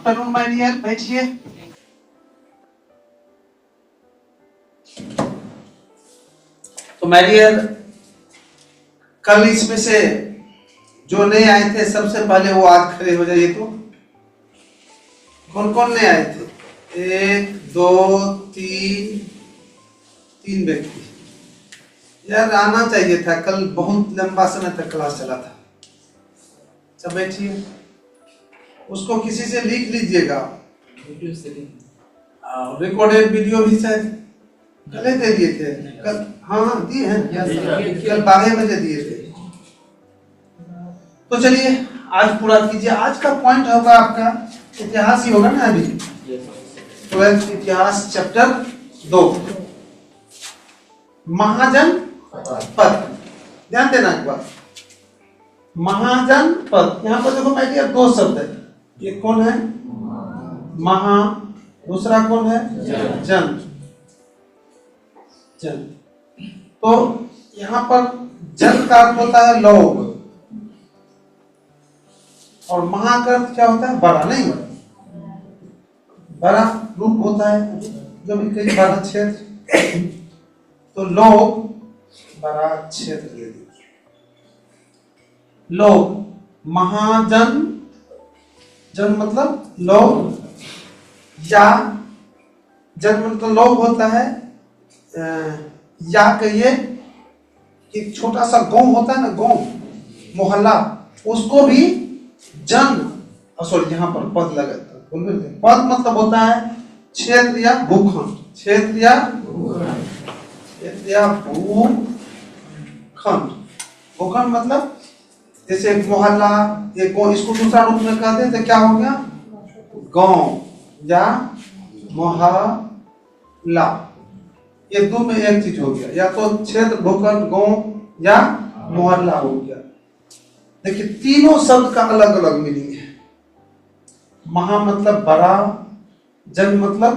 Afternoon my dear, बैठिए। तो my dear, कल इसमें से जो नए आए थे सबसे पहले वो आज खड़े हो जाइए। तो कौन कौन नए आए थे? 1 2 3 3 व्यक्ति। यार आना चाहिए था, कल बहुत लंबा समय तक क्लास चला था। सब बैठिए। उसको किसी से लिख लीजिएगा। रिकॉर्डेड वीडियो भी शायद कल दे दिए थे। कल हाँ दिए हैं, कल 12 बजे दिए थे। तो चलिए आज पूरा कीजिए। आज का पॉइंट होगा आपका इतिहास ही होगा ना। अभी 12th इतिहास चैप्टर 2 महाजनपद। ध्यान देना एक बार, महाजनपद। यहाँ पर देखो मैं दो शब्द है। ये कौन है? महा। दूसरा कौन है? जन। जन। तो यहाँ पर जन का अर्थ होता है लोग, और महा का अर्थ क्या होता है? बड़ा। नहीं, बड़ा रूप होता है जो भी कई बड़ा क्षेत्र। तो लोग बड़ा क्षेत्र ले लीजिए। लोग, महाजन। जन मतलब लोग, या जन मतलब लोग होता है। या कहिए एक छोटा सा गांव होता है ना, गांव मोहल्ला, उसको भी जन, सॉरी यहाँ पर पद लगा। पद मतलब होता है क्षेत्र या भूखंड। क्षेत्र या भूखंड। भूखंड मतलब जैसे एक मोहल्ला, एक गांव, इसको दूसरा रूप में कहते हैं तो क्या हो गया? गांव या मोहल्ला। ये दो में एक चीज हो गया, या तो क्षेत्र, भूखंड, गांव या मोहल्ला हो गया। देखिए तीनों शब्द का अलग अलग मीनिंग है। महा मतलब बड़ा, जन मतलब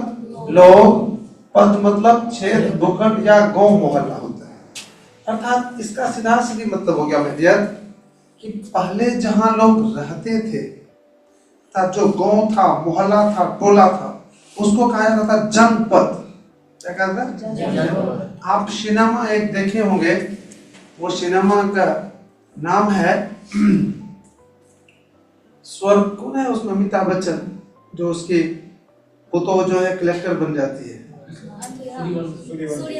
लोग, पद मतलब क्षेत्र, भूखंड या गांव मोहल्ला होता है। अर्थात इसका सीधा सीधी मतलब हो गया मेरे कि पहले जहां लोग रहते थे, जो गांव था, मोहल्ला था, टोला था, उसको कहा जाता था जनपद। क्या कहता है? आप सिनेमा एक देखे होंगे, वो सिनेमा का नाम है स्वर्ग। कौन है उसमें? अमिताभ बच्चन, जो उसकी पुतो जो है कलेक्टर बन जाती है,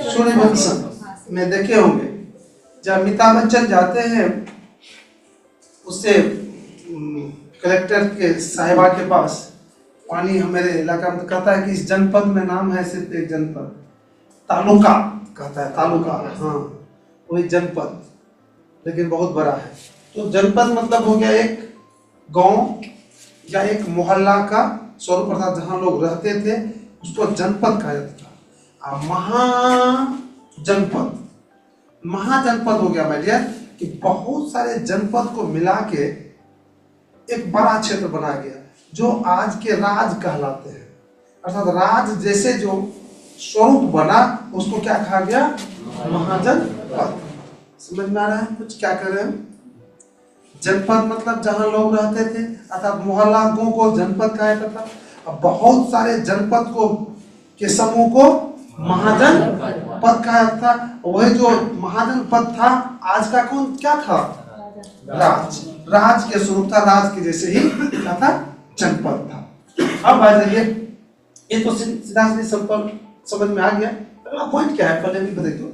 सूर्यवंशम में देखे होंगे। जब अमिताभ बच्चन जाते हैं उससे कलेक्टर के साहिबा के पास, पानी हमारे इलाका में कहता है कि इस जनपद में नाम है सिर्फ एक जनपद, तालुका कहता है, तालुका। हाँ वही जनपद, लेकिन बहुत बड़ा है। तो जनपद मतलब हो गया एक गांव या एक मोहल्ला का स्वरूप, अर्थात जहां लोग रहते थे उसको जनपद कहा जाता था। महाजनपद, महाजनपद हो गया भाई कि बहुत सारे जनपद को मिला के एक बड़ा क्षेत्र बना गया, जो आज के राज कहलाते हैं। अर्थात राज जैसे जो स्वरूप बना उसको क्या कहा गया? महाजनपद। समझ में आ रहा है कुछ क्या कर रहे हैं? जनपद मतलब जहां लोग रहते थे, अर्थात मोहल्ला को जनपद कहा जाता था। अब बहुत सारे जनपद को के समूह को महाजनपद कहा जाता था। वही जो महाजनपद था, आज का कौन क्या था? राज। राज के स्वरूप था, राज के जैसे ही क्या था? जनपद था। अब आ जाइए, ये तो सीधा सीधा सिंपल समझ में आ गया। अगला पॉइंट क्या है? पहले भी बता दो।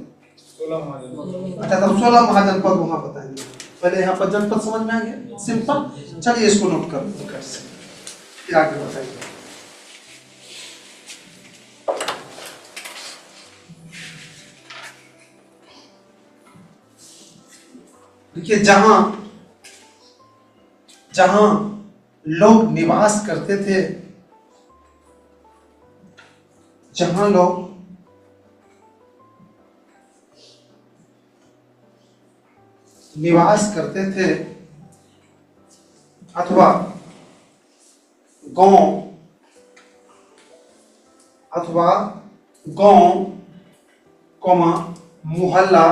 16 महाजनपद। अच्छा, तो 16 महाजनपद वहां बताएंगे। पहले यहाँ पर जनपद समझ में आ गया, सिंपल। चलिए इसको नोट कर फिर आगे बताइए। देखिए जहां जहां लोग निवास करते थे, जहां लोग निवास करते थे, अथवा गांव, अथवा गांव कोमा मोहल्ला,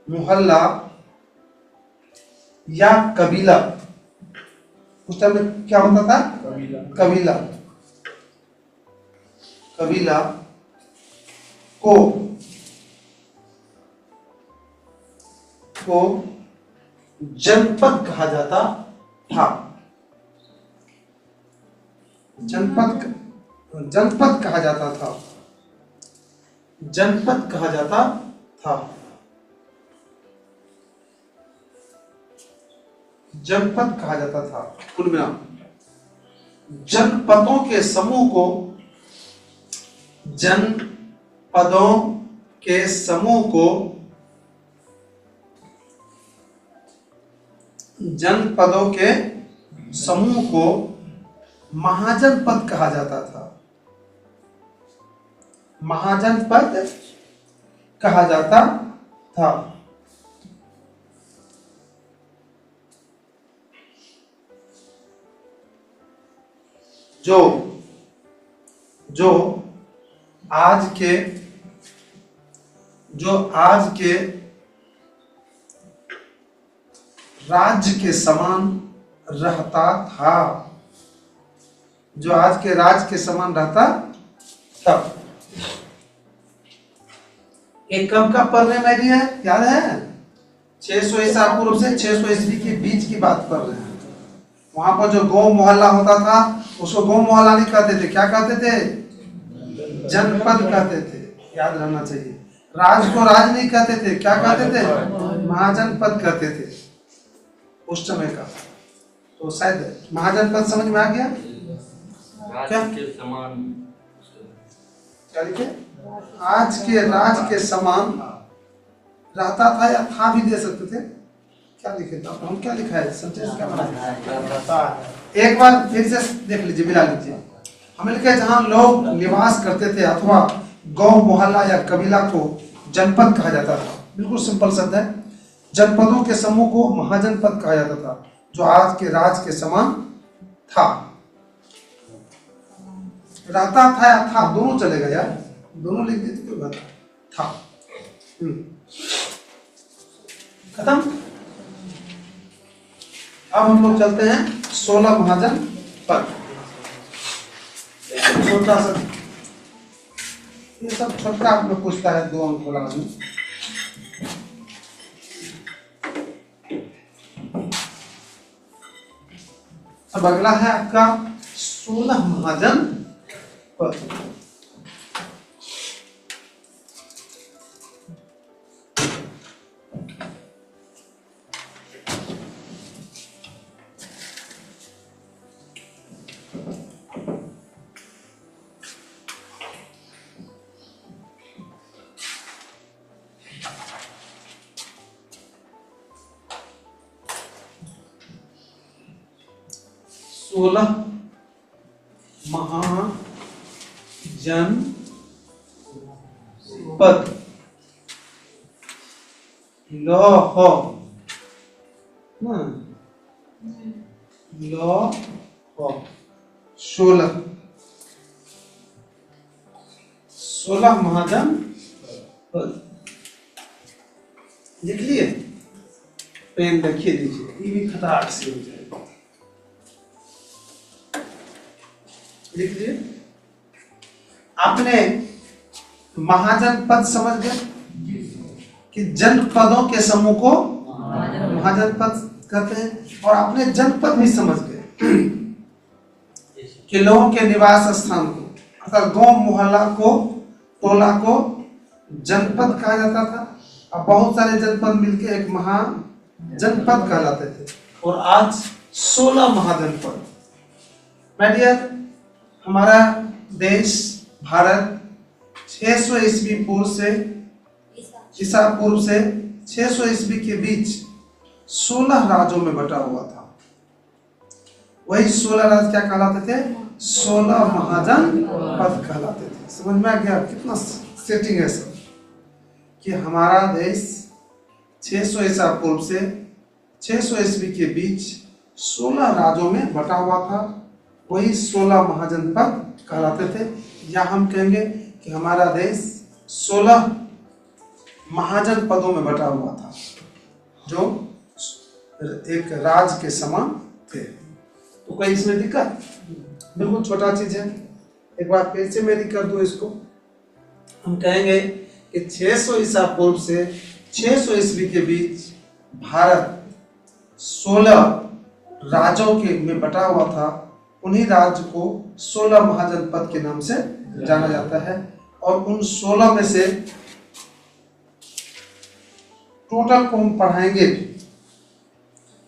मोहल्ला या कबीला, उस टाइम में क्या होता था? कबीला। कबीला को जनपद कहा जाता था। जनपद कहा जाता था। जनपद कहा जाता था। जनपद कहा जाता था। कुल मिला जनपदों के समूह को जनपदों के समूह को जनपदों के समूह को महाजनपद कहा जाता था। महाजनपद कहा जाता था। जो आज के राज्य के समान रहता था। जो आज के राज्य के समान रहता था। एक कब का पढ़ रहे हैं मेरी है, याद है? 600 ईसा पूर्व से 600 ईस्वी के बीच की बात कर रहे हैं। वहां पर जो गौ मोहल्ला होता था उसको गौ मोहल्ला नहीं कहते थे, क्या कहते थे? जनपद कहते थे। याद रहना चाहिए। राज को राज नहीं कहते थे, क्या कहते थे? महाजनपद कहते थे उस समय का। तो शायद महाजनपद समझ में आ गया क्या? के समान क्या लिखे? आज के राज के समान रहता था, या था भी दे सकते थे। क्या लिखे था? हम क्या लिखा है? सेंटेंस क्या बना? एक बार फिर से देख लीजिए, मिला लीजिए। हमें लिखा है जहां लोग निवास करते थे अथवा गांव मोहल्ला या कबीला को जनपद कहा जाता था। बिल्कुल सिंपल शब्द है। जनपदों के समूह को महाजनपद कहा जाता था, जो आज के राज के समान था। रहता था या था, दोनों चलेगा यार, दोनों लिख देते क्यों बात था। खत्म। अब हम लोग चलते हैं 16 महाजनपद। छोटा सा ये सब छोटा आप लोग पूछता है 2 अंक वाला में। अब अगला है आपका 16 महाजनपद। महाजनपद लौह 16 महाजनपद लिख लिए। पेन रखिए लीजिए, ये भी खटाक से हो जाएगा। लिख लिए। आपने महाजनपद समझ गए कि जनपदों के समूह को महाजनपद कहते हैं, और आपने जनपद भी समझ गए कि लोगों के निवास स्थान को अर्थात गांव मोहल्ला को टोला को जनपद कहा जाता था। अब बहुत सारे जनपद मिलकर एक महाजनपद कहलाते थे। और आज 16 महाजनपद। माय डियर, हमारा देश भारत 600 ईस्वी पूर्व से ईसा पूर्व से 600 ईस्वी के बीच 16 राज्यों में बटा हुआ था। वही 16 राज्य क्या कहलाते थे? 16 महाजनपद कहलाते थे। समझ में आ गया कितना सेटिंग है सब, कि हमारा देश 600 ईसा पूर्व से 600 ईस्वी के बीच 16 राज्यों में बटा हुआ था। वही 16 महाजनपद कहलाते थे। या हम कहेंगे कि हमारा देश 16 महाजनपदों में बटा हुआ था, जो एक राज्य के समान थे। तो कोई इसमें दिक्कत, बिल्कुल छोटा चीज है। एक बार फिर से मैं कर दूं इसको, हम कहेंगे कि 600 ईसा पूर्व से 600 ईस्वी के बीच भारत 16 राज्यों के में बटा हुआ था। उन्हीं राज्य को 16 महाजनपद के नाम से जाना जाता है। और उन 16 में से टोटल को हम पढ़ाएंगे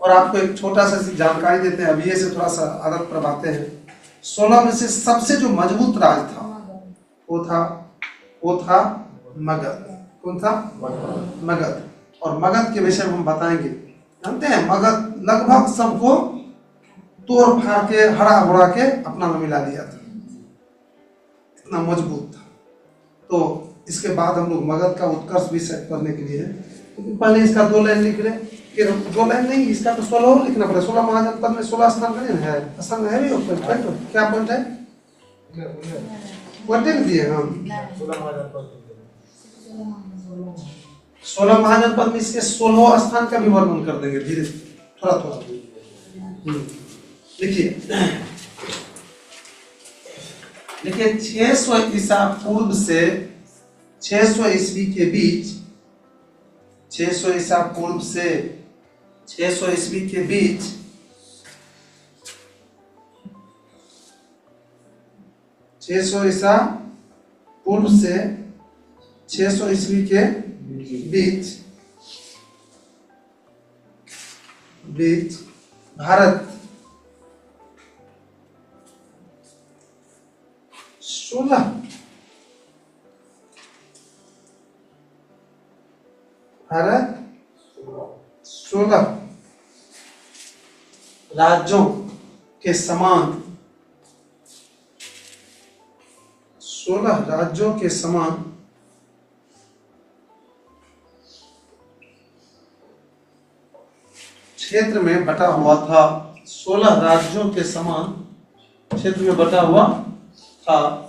और आपको एक छोटा सा जानकारी देते हैं, अभी से थोड़ा सा आदत पर आते हैं। 16 में से सबसे जो मजबूत राज था वो था मगध। कौन था? मगध। और मगध के विषय में हम बताएंगे। जानते हैं मगध लगभग सबको तोड़ फाड़ के हरा भरा के अपना में मिला लिया था, इतना मजबूत था। तो इसके बाद हम लोग मगध का उत्कर्ष भी सेट करने के लिए, क्योंकि पहले इसका 2 लाइन लिख रहे, फिर 2 लाइन नहीं, इसका तो 16 और लिखना पड़ेगा। 16 महाजनपद में 16 स्थान है, स्थान है भी पॉइंट। क्या पॉइंट है? पॉइंट लिख दिए हम 16 महाजनपद में इसके 16 स्थान का भी वर्णन कर देंगे धीरे थोड़ा थोड़ा। देखिए 600 ईसा पूर्व से 600 ईस्वी के बीच, 600 ईसा पूर्व से 600 ईस्वी के बीच 600 ईसा पूर्व से 600 ईस्वी के बीच भारत 16 राज्यों के समान 16 राज्यों के समान क्षेत्र में बटा हुआ था। 16 राज्यों के समान क्षेत्र में बटा हुआ था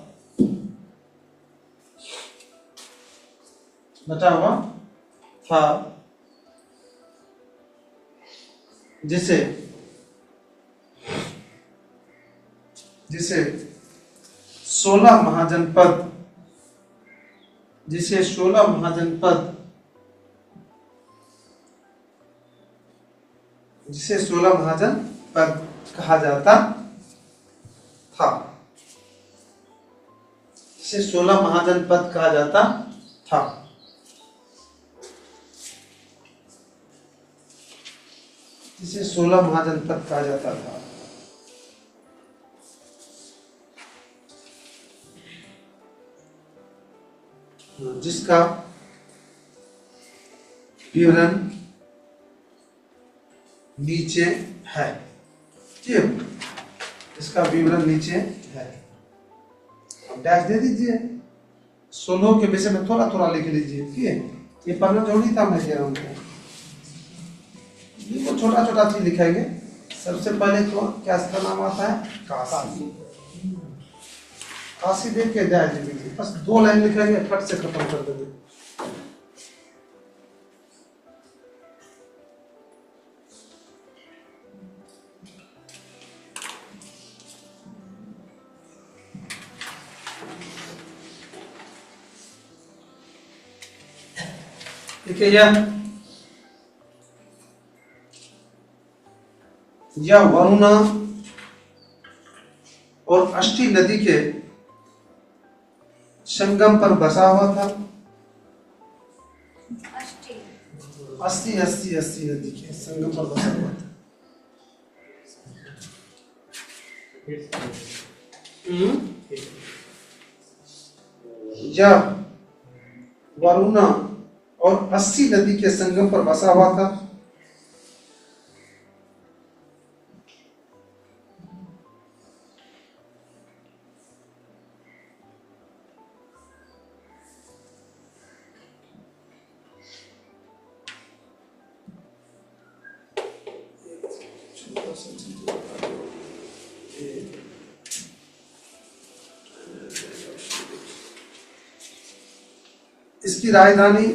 जिसे 16 महाजनपद, जिसे 16 महाजनपद कहा जाता था। जिसे 16 महाजनपद कहा जाता था। जिसे 16 महाजनपद कहा जाता था। जिसका विवरण नीचे है। इसका विवरण नीचे है, डैश दे दीजिए। 16 के विषय में थोड़ा थोड़ा लिख लीजिए। ठीक है, ये पढ़ना जरूरी था, मैं कह रहा हूँ। ये छोटा छोटा चीज लिखेंगे। सबसे पहले तो क्या इसका नाम आता है? काशी। काशी देख के जाए दीजिए, बस 2 लाइन लिखेंगे, फट से खत्म कर देंगे। देखिए यह वरुणा और अष्टी नदी के संगम पर बसा हुआ था। अस्सी नदी के संगम पर बसा हुआ था। यह वरुणा और 80 नदी के संगम पर बसा हुआ था। इसकी राजधानी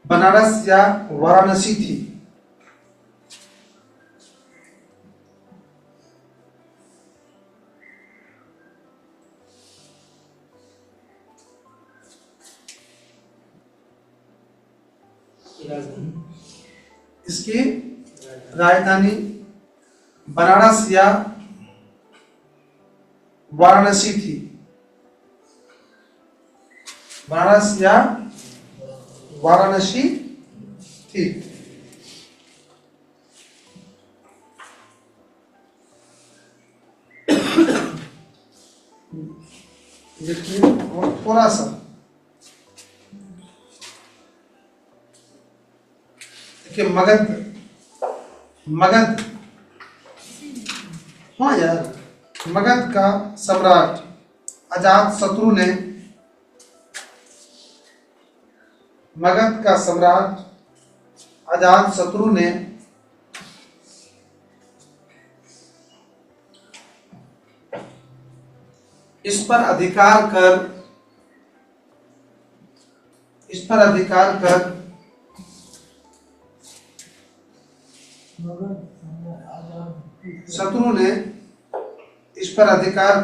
बनारस या वाराणसी थी। इसकी राजधानी बनारस या वाराणसी थी। बनारस या वाराणसी थी। देखिए और थोड़ा सा देखिए मगध, मगध, हाँ यार, मगध का सम्राट अजात शत्रु ने, मगध का सम्राट अजात शत्रु ने इस पर अधिकार कर शत्रु ने इस पर अधिकार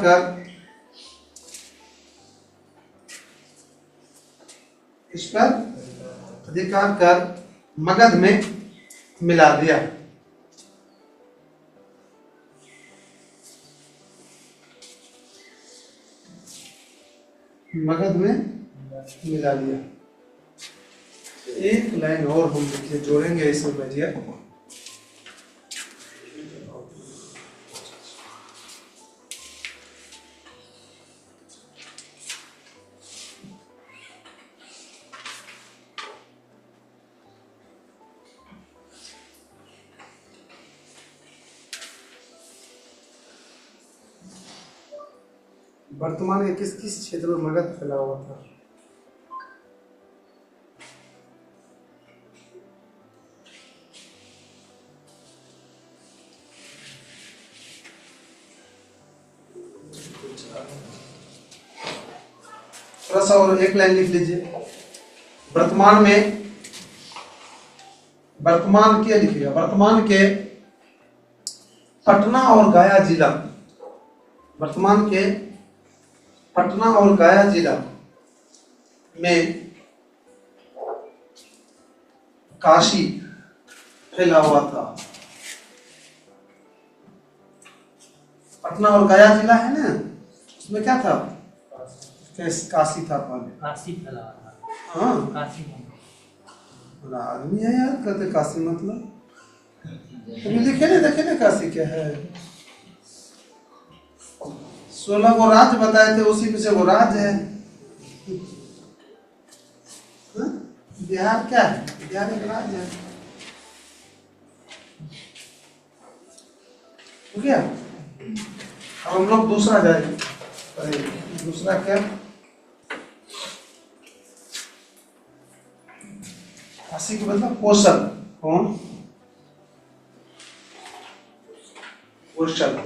कर मगध में मिला दिया। मगध में मिला दिया। एक लाइन और हम लिखिए, जोड़ेंगे इसमें बैठिए। वर्तमान में किस किस क्षेत्र में मगध फैला हुआ था? थोड़ा सा और एक लाइन लिख लीजिए। वर्तमान के लिखिएगा, वर्तमान के पटना और गया जिला, वर्तमान के पटना और गया जिला में काशी फैला हुआ था। पटना और गया जिला है ना, उसमें क्या था? काशी था पहले। काशी फैला हुआ था। हाँ, काशी बड़ा आदमी है यार, कहते काशी मतलब अभी लिखे नहीं, देखे ना काशी क्या है। 16 को राज्य बताए थे, उसी में से वो राज्य है। बिहार क्या है? बिहार एक राज्य है। हो गया। अब हम लोग दूसरा जाएंगे। दूसरा क्या? काशी के मतलब कौशल। कौन? कौशल।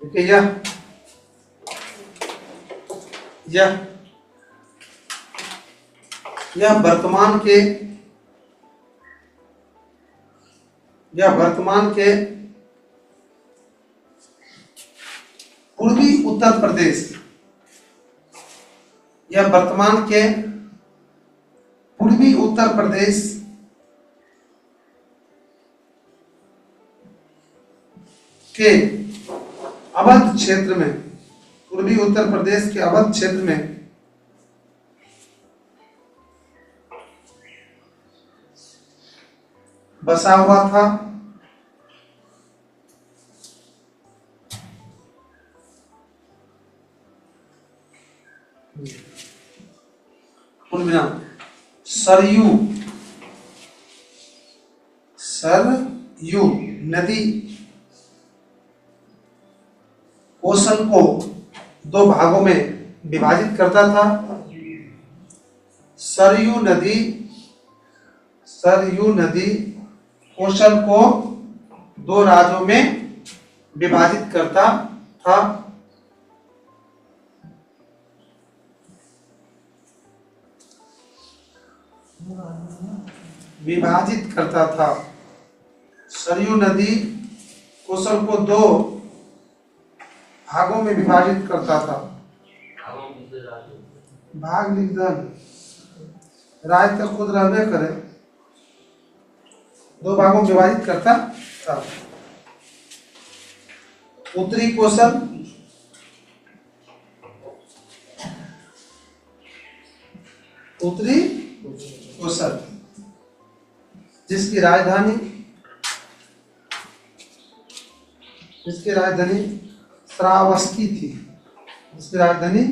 देखिए यह वर्तमान के पूर्वी उत्तर प्रदेश, यह वर्तमान के पूर्वी उत्तर प्रदेश के अवध क्षेत्र में, पूर्वी उत्तर प्रदेश के अवध क्षेत्र में बसा हुआ था। सरयू नदी कौशल को 2 भागों में विभाजित करता था। सरयू नदी कौशल को 2 राज्यों में विभाजित करता था। सरयू नदी कौशल को 2 भागों में विभाजित करता था। भाग लिख दन राज तक खुद रहबे करे, दो भागों में विभाजित करता था। उत्तरी कौशल, उत्तरी कौशल जिसकी राजधानी श्रावस्ती थी, जिसकी राजधानी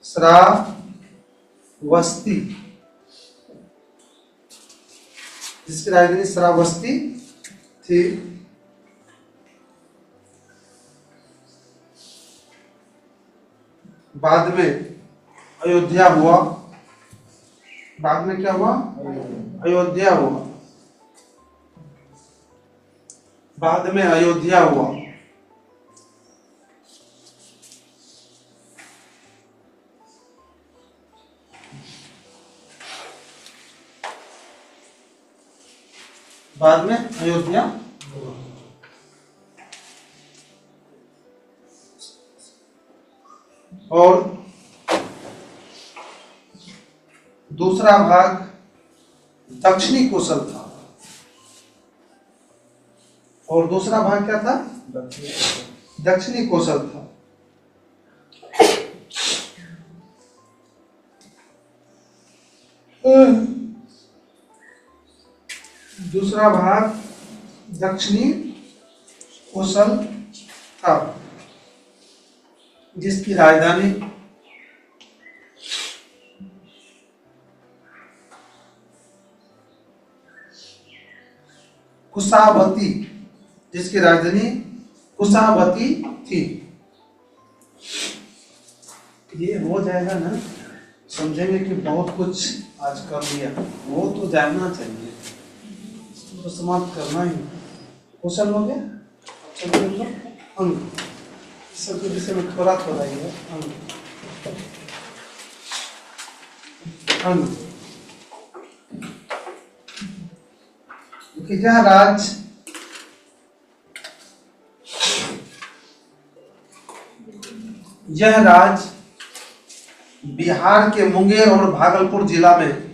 श्रावस्ती, जिसकी राजधानी श्रावस्ती थी। बाद में अयोध्या हुआ, बाद में क्या हुआ? अयोध्या हुआ, बाद में अयोध्या हुआ। बाद में अयोध्या हुआ। और दूसरा भाग दक्षिणी कौशल था। और दूसरा भाग क्या था? दक्षिणी कौशल था। दूसरा भाग दक्षिणी कौशल था जिसकी राजधानी कुशावती, जिसकी राजधानी कुशावती थी। ये हो जाएगा ना, समझेंगे कि बहुत कुछ आज कर लिया, वो तो जानना चाहिए, तो समाप्त करना ही। कौशल हो गया। चलिए हम लोग अंक, इस सबके विषय में थोड़ा थोड़ा ही है। अंक यह राज बिहार के मुंगेर और भागलपुर जिला में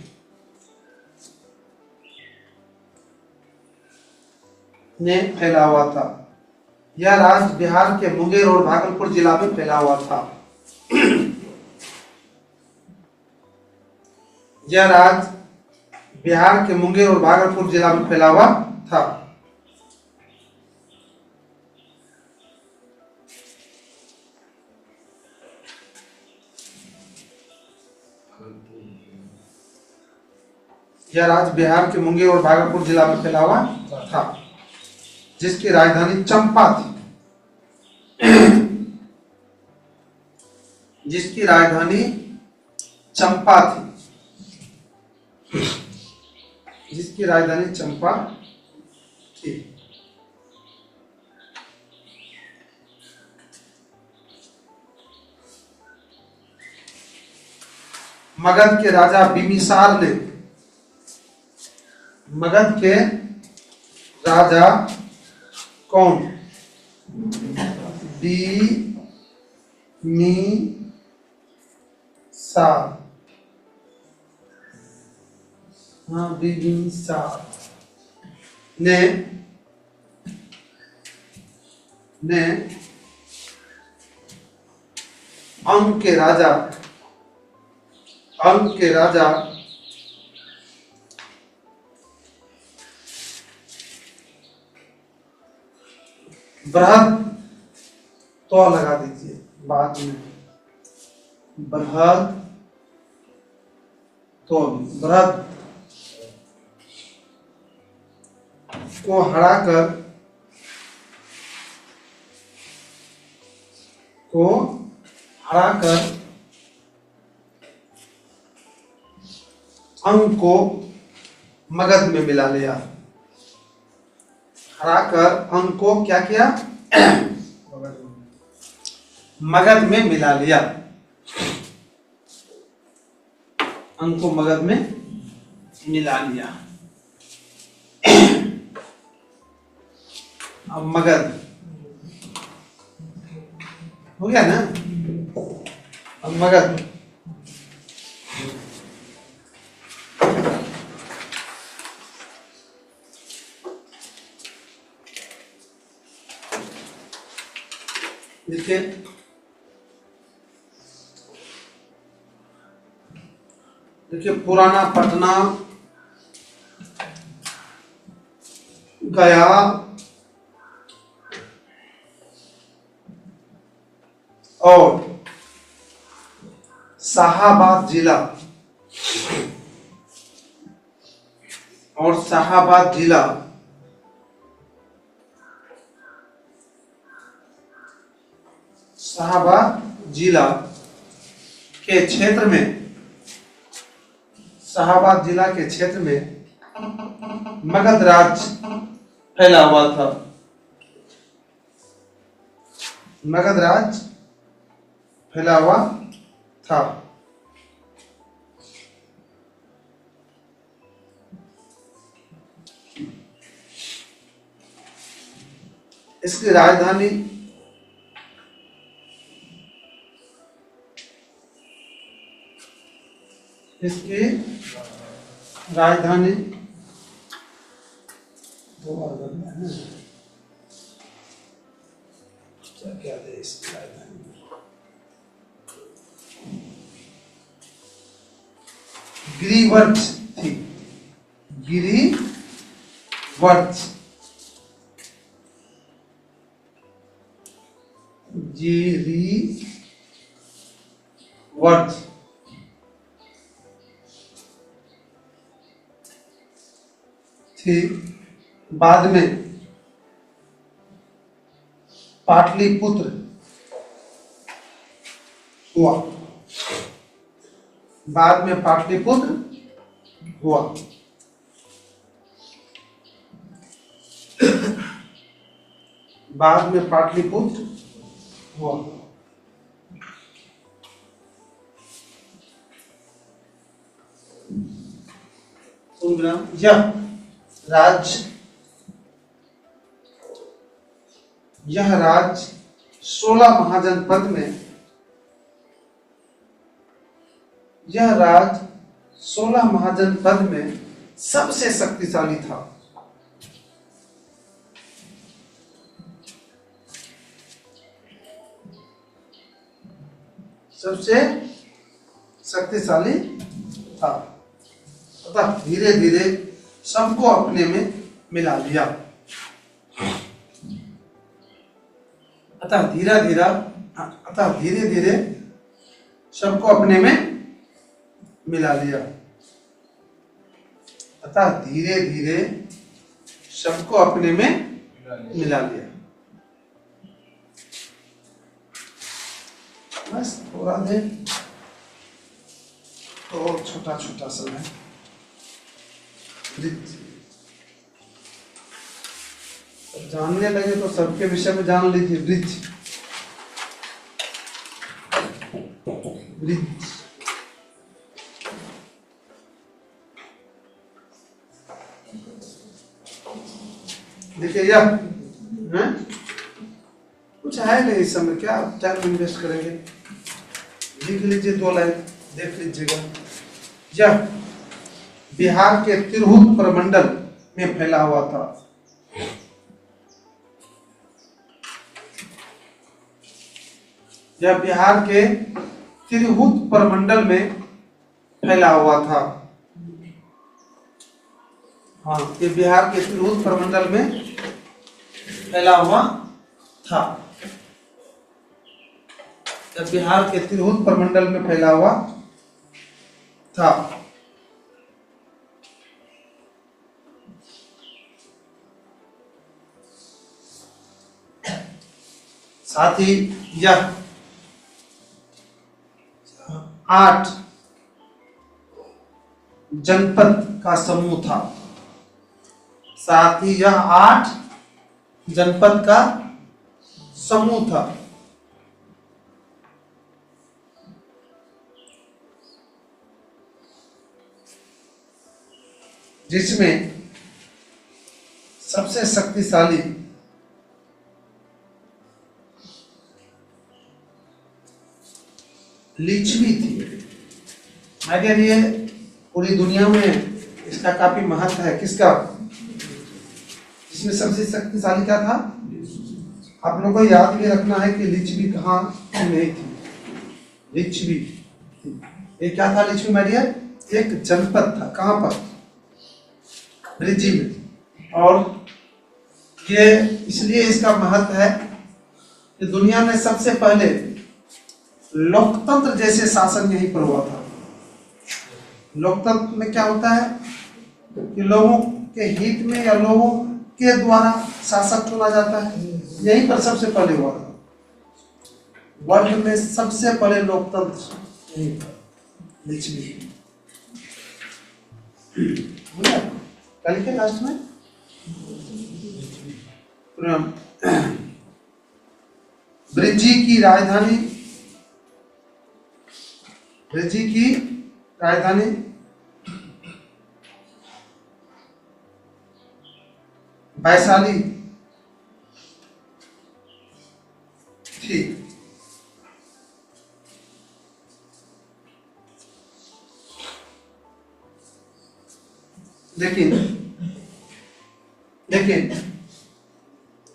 फैला हुआ था। यह राज बिहार के मुंगेर और भागलपुर जिला में फैला हुआ था। यह राज बिहार के मुंगेर और भागलपुर जिला में फैला हुआ था। यह राज्य बिहार के मुंगेर और भागलपुर जिला में फैला हुआ था, जिसकी राजधानी चंपा थी। जिसकी राजधानी चंपा थी, जिसकी राजधानी चंपा थी। मगध के राजा बिम्बिसार ने, मगध के राजा कौन? बिम्बिसार, हाँ बिम्बिसार ने अंग के राजा बृहद तो लगा दीजिए बाद में, बृहद तो बृहद को हराकर अंग को मगध में मिला लिया। हराकर अंग को क्या किया? मगध में मिला लिया। अंग को मगध में मिला लिया। अब मगध हो गया ना। अब मगध देखिए पुराना पटना, गया और शाहाबाद जिला शाहाबाद जिला के क्षेत्र में मगध राज फैला हुआ था। मगध राज फैला हुआ था। इसकी राजधानी क्या थे इसकी राजधानी? गिरिवर्त थी। गिरिवर्त थी। बाद में पाटलिपुत्र हुआ। बाद में पाटलिपुत्र हुआ। बाद में पाटलिपुत्र हुआ। यह राज 16 महाजनपद में सबसे शक्तिशाली था। सबसे शक्तिशाली था। अतः धीरे धीरे सबको अपने में मिला लिया। अतः धीरे धीरे सबको अपने में मिला लिया। अतः धीरे धीरे सबको अपने में मिला लिया। बस थोड़ा देर तो छोटा छोटा समय जानने लगे तो सबके विषय में जान लीजिए। वृक्ष देखिए यह है? कुछ है नहीं इस समय, क्या टाइम इन्वेस्ट करेंगे। लिख लीजिए 2 लाइन, देख लीजिएगा। यह बिहार के तिरहुत प्रमंडल में फैला हुआ था। यह बिहार के तिरहुत प्रमंडल में फैला हुआ था। हाँ, ये बिहार के तिरहुत प्रमंडल में फैला हुआ था। यह बिहार के तिरहुत प्रमंडल में फैला हुआ था। साथ ही यह 8 जनपद का समूह था। साथ ही यह 8 जनपद का समूह था। जिसमें सबसे शक्तिशाली लिच्छवी थी। अगर ये पूरी दुनिया में इसका काफी महत्व है। किसका? जिसमें सबसे शक्तिशाली क्या था? आप लोगों को याद भी रखना है कि लिच्छवी कहाँ नहीं थी। लिच्छवी, ये क्या था लिच्छवी मैरियर? एक जनपद था। कहाँ पर? ब्रिजी में। और ये इसलिए इसका महत्व है कि दुनिया में सबसे पहले लोकतंत्र जैसे शासन यहीं पर हुआ था। लोकतंत्र में क्या होता है कि लोगों के हित में या लोगों के द्वारा शासक चुना जाता है। यहीं पर सबसे पहले हुआ था। वर्ल्ड में सबसे पहले लोकतंत्र यहीं पर लिच्छवी। कल के लास्ट में ब्रिजी की राजधानी, ब्रिजी की राजधानी वैशाली थी। लेकिन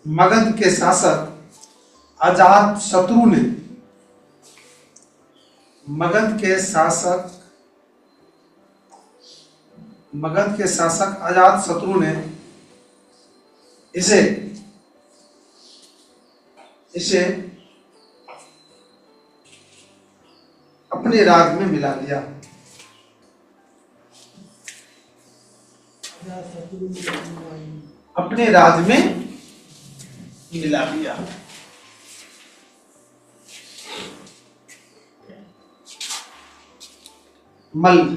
मगध के शासक अजात शत्रु ने, मगध के शासक अजात शत्रु ने इसे अपने राज में मिला लिया। अपने राज में मिला लिया। मल्ल,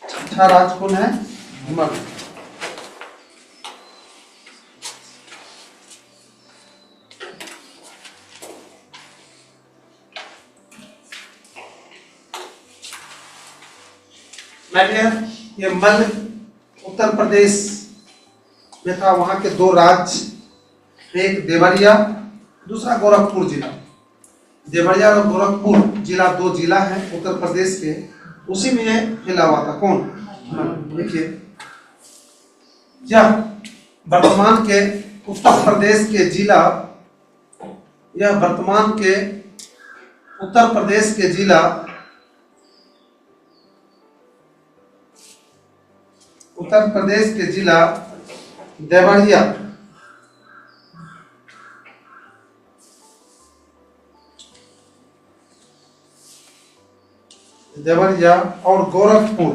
छठा राज कौन है? मल्ल। ये मल्ल उत्तर प्रदेश में था। वहां के दो राज्य, एक देवरिया, दूसरा गोरखपुर जिला। देवरिया और गोरखपुर जिला दो जिला है उत्तर प्रदेश के, उसी में यह फैला हुआ था। कौन? देखिए, यह वर्तमान के उत्तर प्रदेश के जिला, यह वर्तमान के उत्तर प्रदेश के जिला देवरिया और गोरखपुर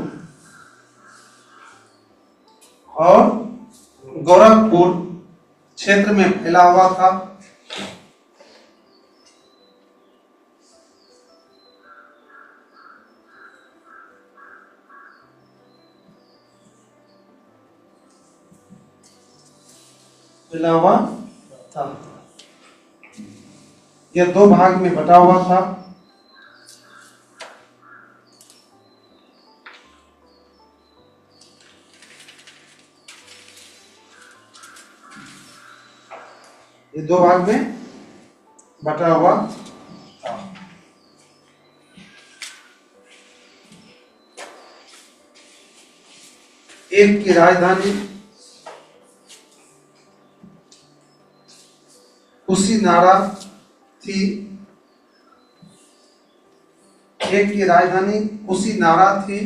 क्षेत्र में फैला हुआ था। यह दो भाग में बटा हुआ था। ये दो भाग में बटा हुआ था। एक की राजधानी कुशीनारा थी। एक की राजधानी कुशीनारा थी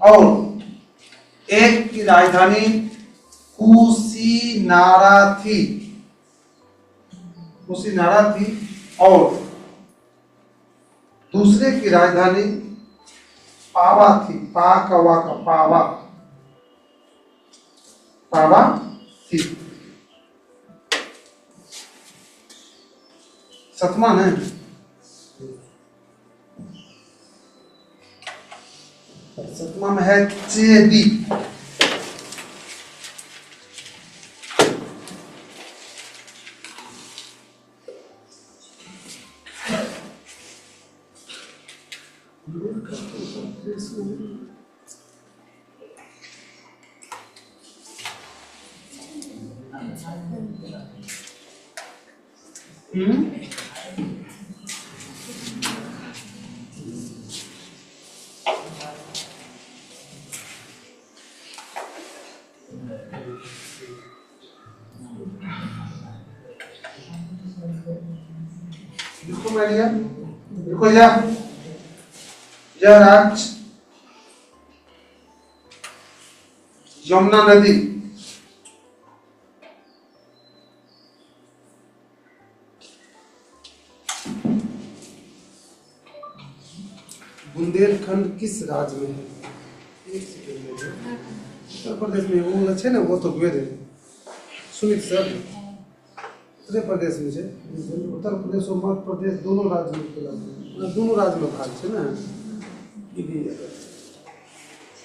और एक की राजधानी कुशीनारा थी और दूसरे की राजधानी पावा थी। पावा थी। सतमा है। सतमा में है चेदी। माय डियर, देखो यह राज्य यमुना नदी बुंदेलखंड किस राज्य में है? एक सेकंड में उत्तर प्रदेश में वो अच्छे ना, वो तो हुए थे सुमित सर, उत्तर प्रदेश में से उत्तर प्रदेश और मध्य प्रदेश दोनों राज्य में दोनों राज्य में भाग है ना,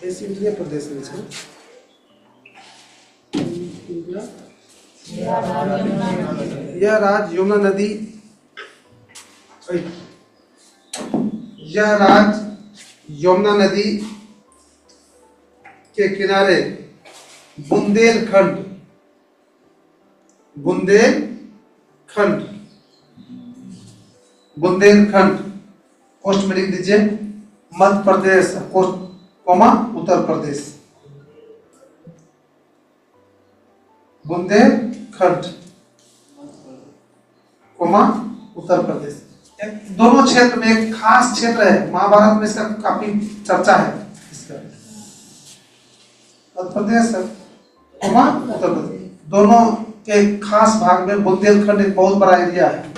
ऐसे उत्तर प्रदेश में से यह राज्य यमुना नदी, यह राज्य यमुना नदी के किनारे बुंदेलखंड, बुंदेलखंड, बुंदेलखंड कोष्ठ में लिख दीजिए मध्य प्रदेश कोमा उत्तर प्रदेश, बुंदेलखंड कोमा उत्तर प्रदेश। दोनों क्षेत्र में एक खास क्षेत्र है, महाभारत में इसका काफी चर्चा है, इसका मध्य प्रदेश कोमा उत्तर प्रदेश, दोनों के खास भाग में बुंदेलखंड एक बहुत बड़ा एरिया है।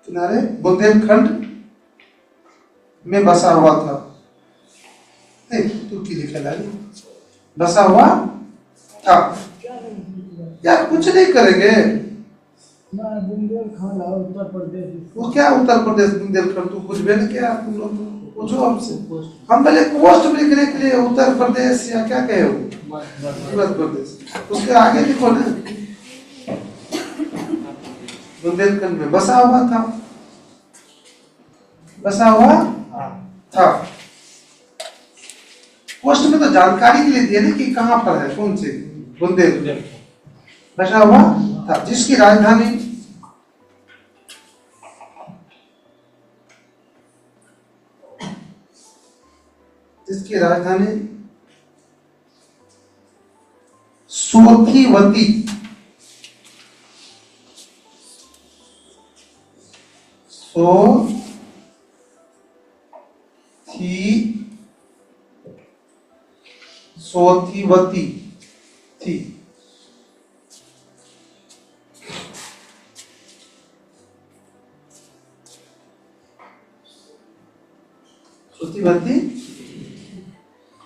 किनारे बुंदेलखंड में बसा हुआ था, तुर्की लिखा लाली बसा हुआ था। यार कुछ नहीं करेंगे बुंदेलखंड है उत्तर प्रदेश, वो क्या उत्तर प्रदेश बुंदेलखंड, तू कुछ भी नहीं किया, तुम लोग पूछो हमसे, हम पहले कोस्ट में लिखने के लिए उत्तर प्रदेश या क्या कहे हो मध्य प्रदेश, उसके आगे लिखो ना बुंदेलखंड में बसा हुआ था, बसा हुआ था। पोस्ट में तो जानकारी के लिए दिए ना कि कहां पर है, कौन से बुंदेलखंड बसा हुआ था, जिसकी राजधानी सोथीवती, सोथीवती थी। सोथीवती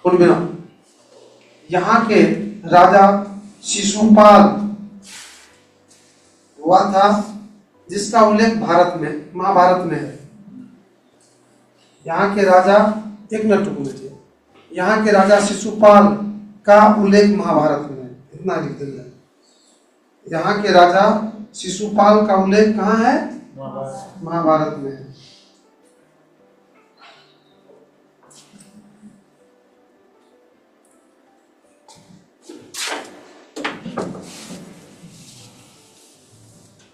पूर्णिमा, यहाँ के राजा शिशुपाल हुआ था, जिसका उल्लेख भारत में महाभारत में है। यहाँ के राजा, एक मिनट रुको, यहाँ के राजा शिशुपाल का उल्लेख महाभारत में है, इतना लिख देना। यहाँ के राजा शिशुपाल का उल्लेख कहाँ है? महाभारत में है।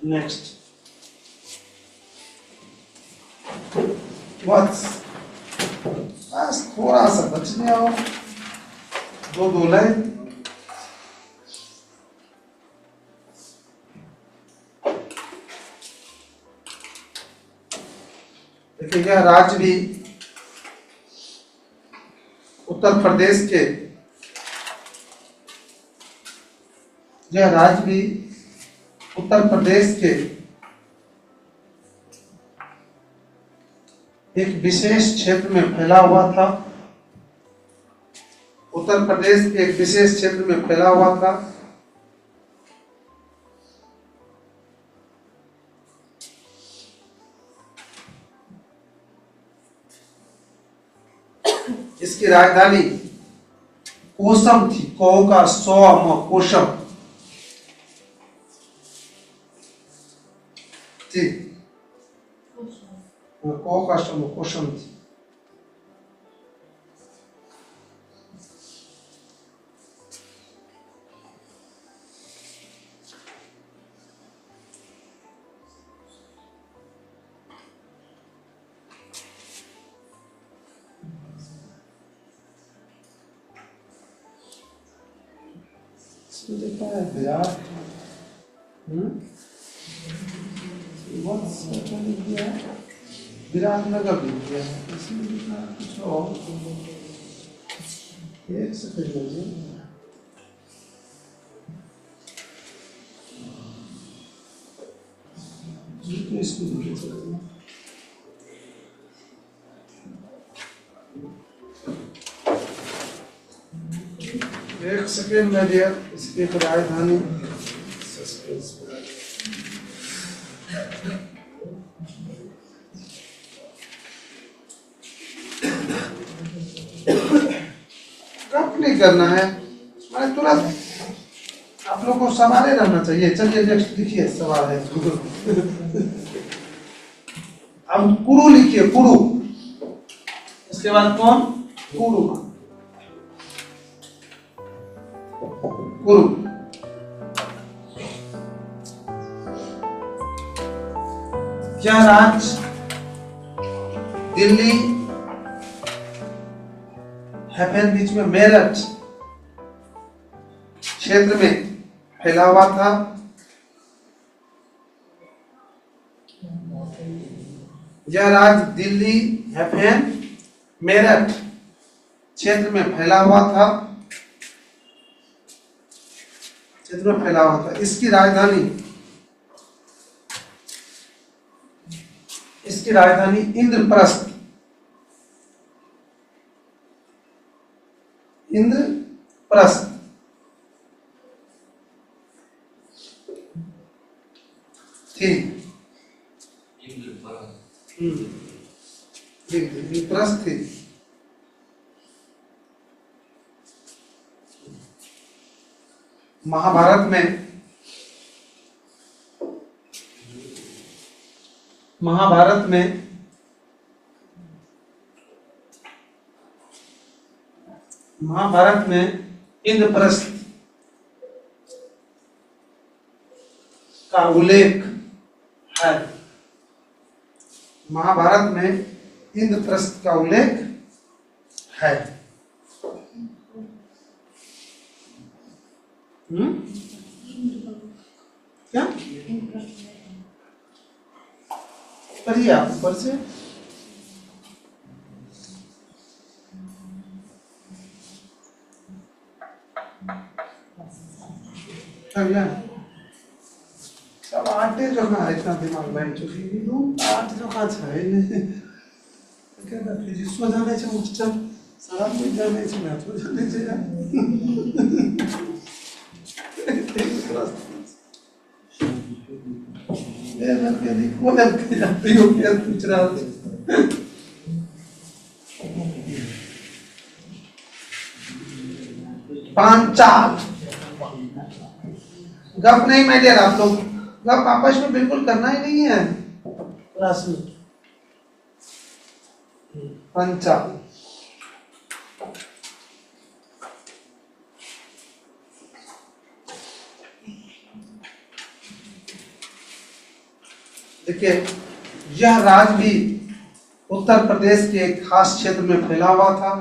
नेक्स्ट बस थोड़ा सा बचने आओ, दो लाइन। देखिए यह राज्य भी उत्तर प्रदेश के, यह राज्य भी उत्तर प्रदेश के एक विशेष क्षेत्र में फैला हुआ था। उत्तर प्रदेश के एक विशेष क्षेत्र में फैला हुआ था। इसकी राजधानी कोसम थी, को का कोसम थी, कोसम थी। देता है यार, वत्स का क्या लिख दिया है, विराटनगर लिख दिया है, इसमें लिखा है कुछ और। एक सेकंड लीजिए, तो इसको लिखे चलिए। एक सेकेंड में दिया, इसकी एक राजधानी कब नहीं करना है, मैंने तुरंत आप लोग को सवाल रहना चाहिए। चलिए नेक्स्ट लिखिए, सवाल है अब कुरु लिखिए, कुरु, इसके बाद कौन, कुरु, कुरु। क्या राज्य दिल्ली हैपन बीच में मेरठ क्षेत्र में फैला हुआ था? यह राज्य दिल्ली हैपन मेरठ क्षेत्र में फैला हुआ था, क्षेत्र में फैला हुआ था। इसकी राजधानी, इसकी राजधानी इंद्रप्रस्थ, इंद्रप्रस्थ थी। इंद्रप्रस्थ थी। महाभारत में, महाभारत में इंद्रप्रस्थ का उल्लेख है। महाभारत में इंद्रप्रस्थ का उल्लेख है। क्या पढ़िए आप ऊपर से। सब आटे जो ना इतना दिमाग बैठ चुकी है, आठ जो का है कहता फिजिक्स में जाने से मास्टर सारा कुछ जाने से मैथ में जाने से पूछ रहा हूँ। पांचाल, गप नहीं मैं डियर, आप लोग गप आपस में बिल्कुल करना ही नहीं है क्लास में। पंचाल, देखिए यह राज्य भी उत्तर प्रदेश के एक खास क्षेत्र में फैला हुआ था।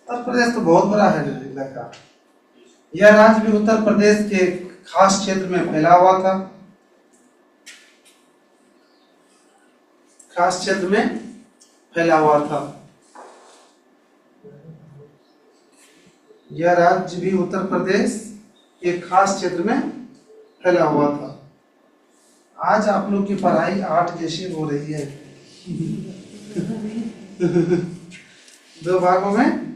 उत्तर प्रदेश तो बहुत बड़ा है इलाका। यह राज्य भी उत्तर प्रदेश के खास क्षेत्र में फैला हुआ था, खास क्षेत्र में फैला हुआ था। यह राज्य भी उत्तर प्रदेश के खास क्षेत्र में फैला हुआ था। आज आप लोग की पढ़ाई 8 जैसी हो रही है। 2 भागों में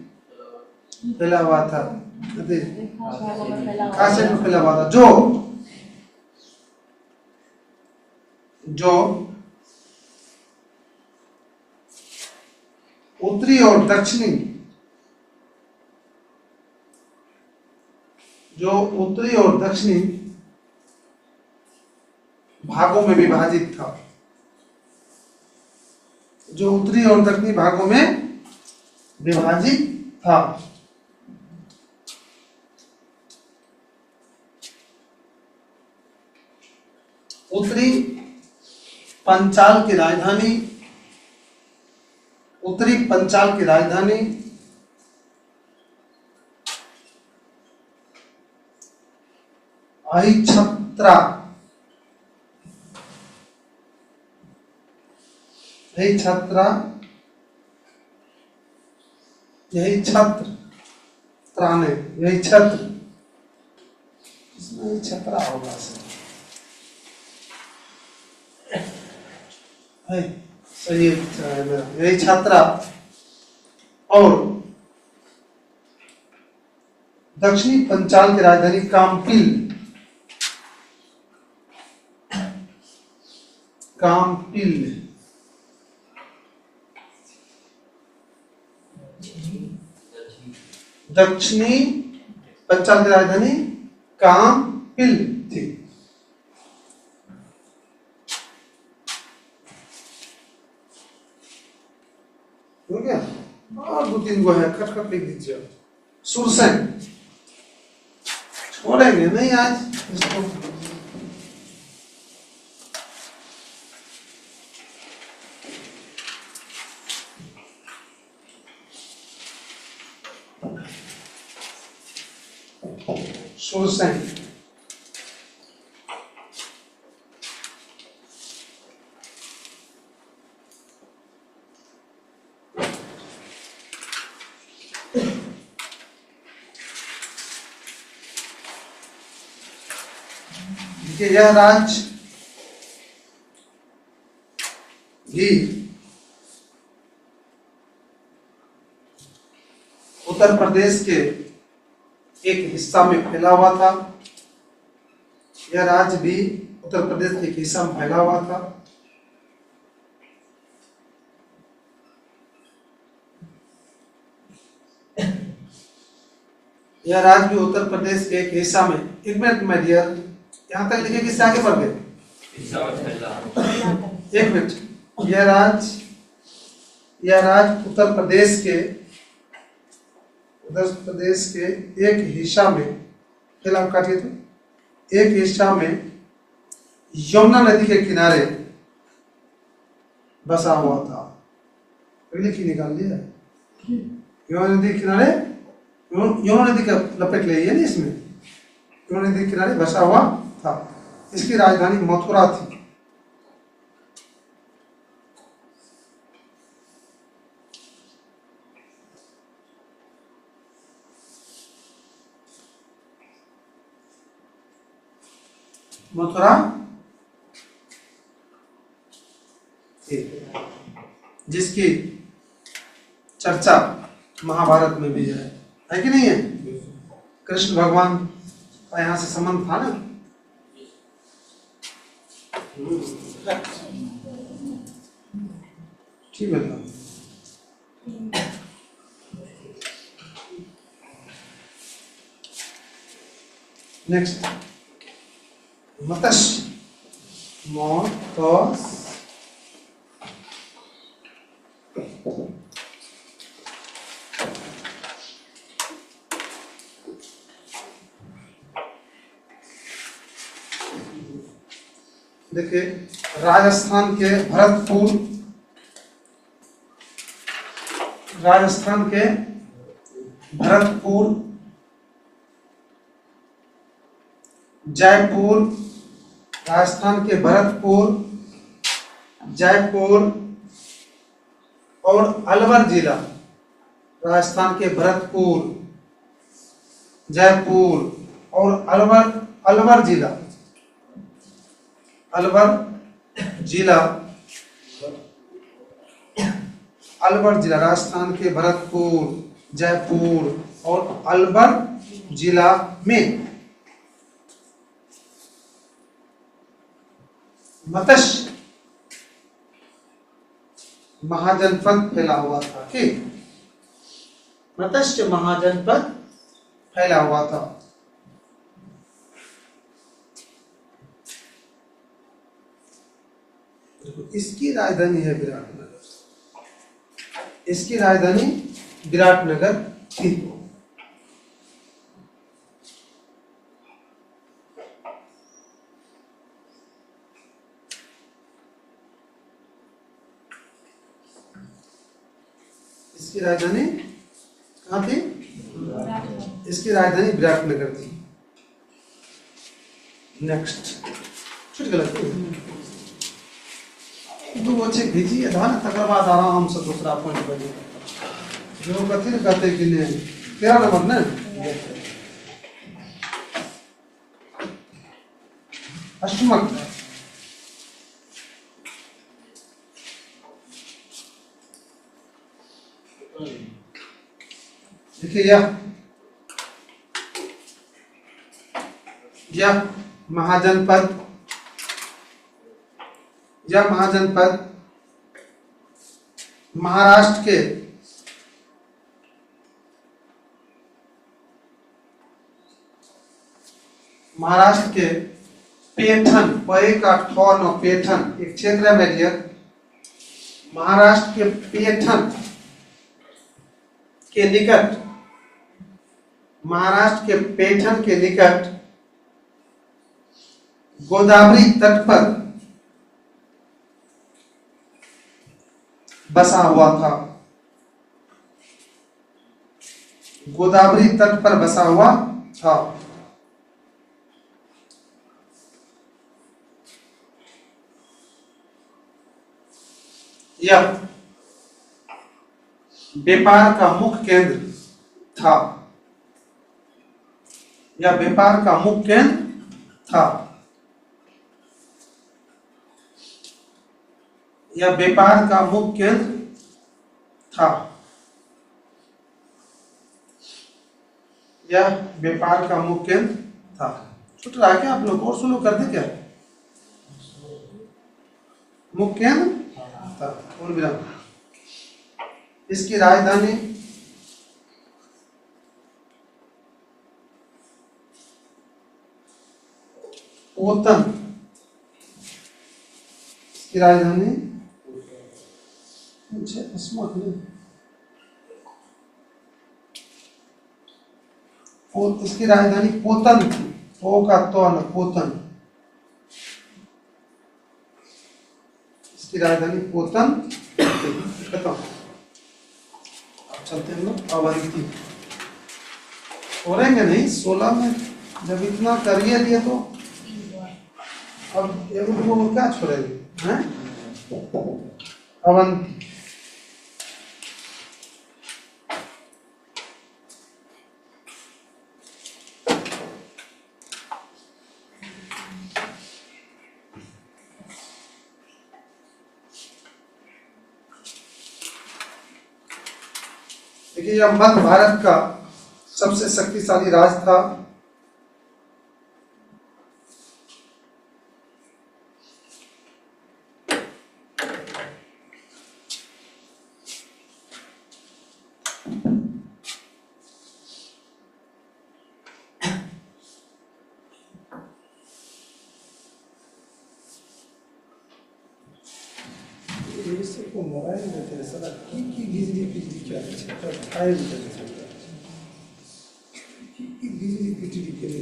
फैला हुआ था, खास क्षेत्र में फैला हुआ था। जो उत्तरी और दक्षिणी, जो उत्तरी और दक्षिणी भागों में विभाजित था, जो उत्तरी और दक्षिणी भागों में विभाजित था। उत्तरी पंचाल की राजधानी, उत्तरी पंचाल की राजधानी अहिच्छत्रा यही छत्रा, यही छत्र, त्राने, यही छत्र, इसमें छत्रा होगा सही है मेरा, यही छत्रा। और दक्षिणी पंचाल की राजधानी काम्पिल, काम्पिल, दक्षिणी पंचाल की राजधानी काम्पिल थी। हो गया? और 2-3 गो है, खट खट लिख दीजिए। सुरसेन छोड़ेंगे नहीं आज इसको। सुरसेन यह राज्य भी उत्तर प्रदेश के एक हिस्सा में फैला हुआ था। यह राज्य भी उत्तर प्रदेश के एक हिस्सा में फैला हुआ था। यह राज्य भी उत्तर प्रदेश के एक हिस्सा में, एक मिनट में डियर, यहां तक लिखे किससे आगे बढ़ गए? एक मिनट, यह राज्य उत्तर प्रदेश के एक हिस्सा में फैला, काटिए तो, एक हिस्सा में यमुना नदी के किनारे बसा हुआ था। लिखी निकाल लिया, यमुना नदी के किनारे, यमुना नदी का लपेट ले ना इसमें, यमुना नदी के किनारे बसा हुआ था। इसकी राजधानी मथुरा थी। मथुरा जिसकी चर्चा महाभारत में भी है कि नहीं है? कृष्ण भगवान का यहाँ से संबंध था ना। ठीक है, नेक्स्ट मत्स्य, देखिए राजस्थान के भरतपुर, जयपुर, राजस्थान के भरतपुर, जयपुर और अलवर जिला, राजस्थान के भरतपुर, जयपुर और अलवर जिला, राजस्थान के भरतपुर, जयपुर और अलवर जिला में मत्स्य महाजनपद फैला हुआ था। ठीक, मत्स्य महाजनपद फैला हुआ था। इसकी राजधानी है विराटनगर, इसकी राजधानी विराटनगर थी। इसकी राजधानी कहाँ थी? इसकी राजधानी विराटनगर थी। नेक्स्ट, दू अच्छे भेजिए था ना, तकर बाद आराम से दूसरा पॉइंट बने जो कथी कहते कि नहीं 13 नंबर ना अष्टमक। देखिए यह महाजनपद महाराष्ट्र के पेठन पए का ठौन और पेठन एक क्षेत्र है मेरियर। महाराष्ट्र के पेठन के निकट, महाराष्ट्र के पेठन के निकट गोदावरी तट पर बसा हुआ था। गोदावरी तट पर बसा हुआ था। यह व्यापार का मुख्य केंद्र था। यह व्यापार का मुख्य केंद्र था। यह व्यापार का मुख्य केंद्र था। यह व्यापार का मुख्य केंद्र था। छूट रहा क्या आप लोग और सुनो कर दे क्या? मुख्य केंद्र था। कौन विराम? इसकी राजधानी पोतन। इसकी राजधानी इसकी राजधानी पोतन थी। ओ का तो न पोतन। इसकी राजधानी पोतन खत्म। अब चलते हैं लोग अवंती। हो रहेंगे नहीं 16 में जब इतना करिए लिए तो अब एगो क्या छोड़ेंगे हैं? अवंती। देखिए यह मध्य भारत का सबसे शक्तिशाली राज्य था। को मोबाइल में तेरे साला की बिजली क्या है फाइल कर सकता है की बिजली के लिए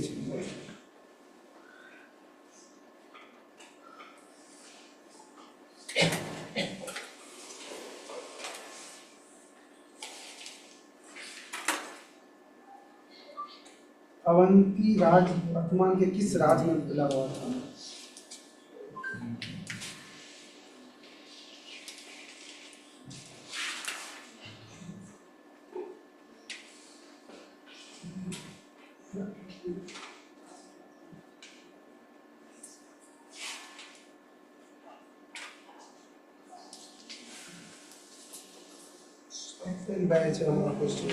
अवंती राज वर्तमान के किस राज्य में मिला हुआ था? बैच हमारा क्वेश्चन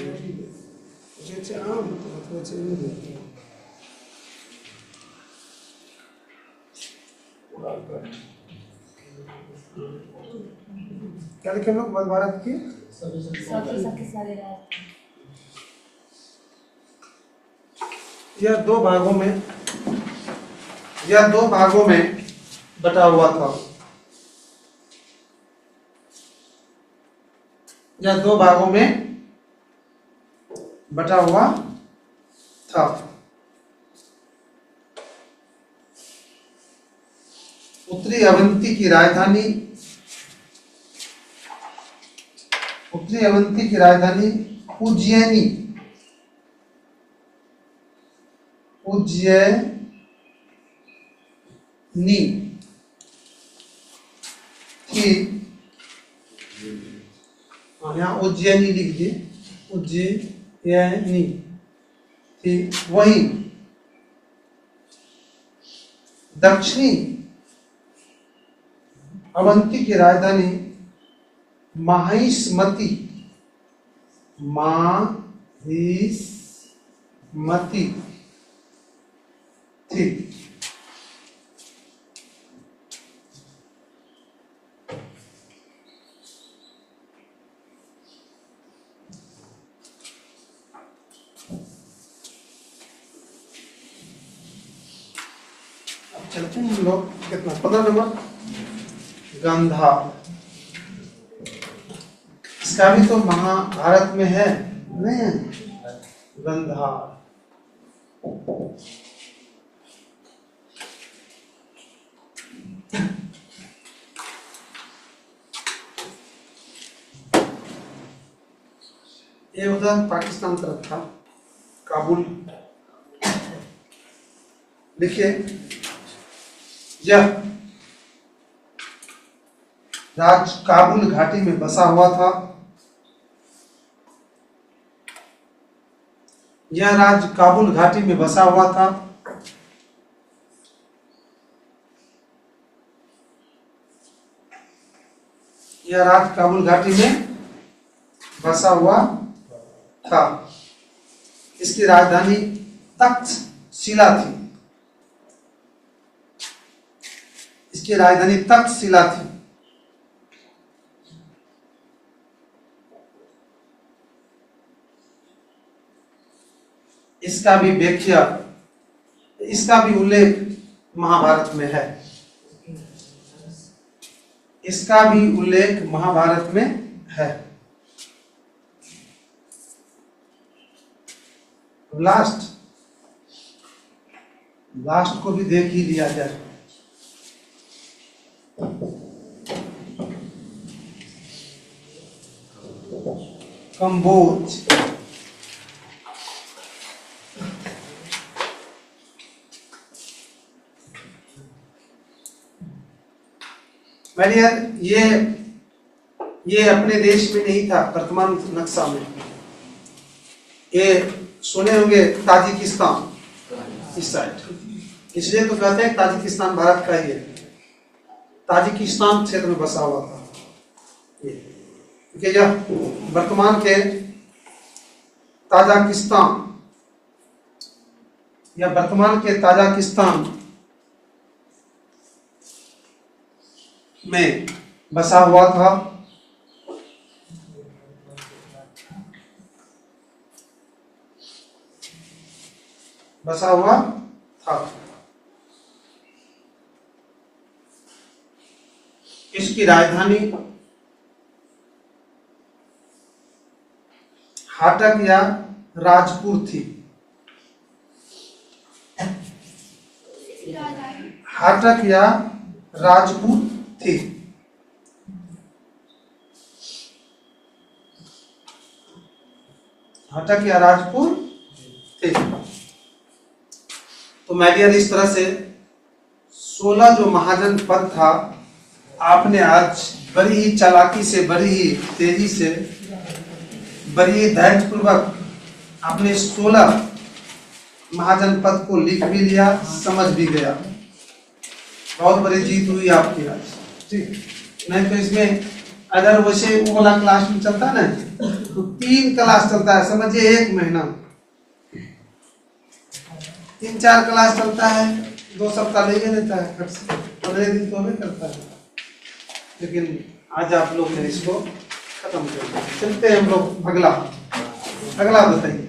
जैसे आम तो वैसे नहीं क्या लिखे लोग मध्य भारत की सबसे शक्तिशाली राज्य। यह दो भागों में बटा हुआ था। यह दो भागों में बटा हुआ था। उत्तरी अवंती की राजधानी उज्जैनी कि यहाँ उज्जैनी लिख दिए, उज्जैनी थी। वही दक्षिणी अवंती की राजधानी माहिष्मती थी। चलते हैं हम लोग, कितना 15 नंबर गांधार। इसका भी तो महाभारत में है, नहीं है? गांधार ये उधर पाकिस्तान तरफ था, काबुल। देखिए, यह राज काबुल घाटी में बसा हुआ था। यह राज्य काबुल घाटी में बसा हुआ था। यह राज्य काबुल घाटी में बसा हुआ था। इसकी राजधानी तक्षशिला थी। इसकी राजधानी तक्षशिला थी। इसका भी व्याख्या, इसका भी उल्लेख महाभारत में है। इसका भी उल्लेख महाभारत में है। लास्ट को भी देख ही लिया जाए। कंबोज, ये अपने देश में नहीं था, वर्तमान नक्शा में। ये सुने होंगे ताजिकिस्तान इस साइड, इसलिए तो कहते हैं ताजिकिस्तान भारत का ही है। ताजिकिस्तान क्षेत्र में बसा हुआ था ये, क्योंकि यह वर्तमान के ताजिकिस्तान या वर्तमान के ताजिकिस्तान में बसा हुआ था। इसकी राजधानी हाटक या राजपुर थी। हाटक या राजपुर थी। हाटक या राजपुर थी। तो मैडियर इस तरह से 16 जो महाजन पद था, आपने आज बड़ी ही चालाकी से, बड़ी ही तेजी से, बड़ी ही धैर्यपूर्वक आपने 16 महाजन पद को लिख भी लिया, समझ भी गया। बहुत बड़ी जीत हुई आपकी आज, ठीक। नहीं तो इसमें अगर वैसे वो वाला क्लास में चलता ना, तो 3 क्लास चलता है, समझिए 1 महीना। 3-4 क्लास चलता है, 2 सप्ताह ले लेता है, 15 दिन तो हमें करता है। लेकिन आज आप लोग ने इसको खत्म कर दिया। चलते हैं हम लोग अगला बताइए।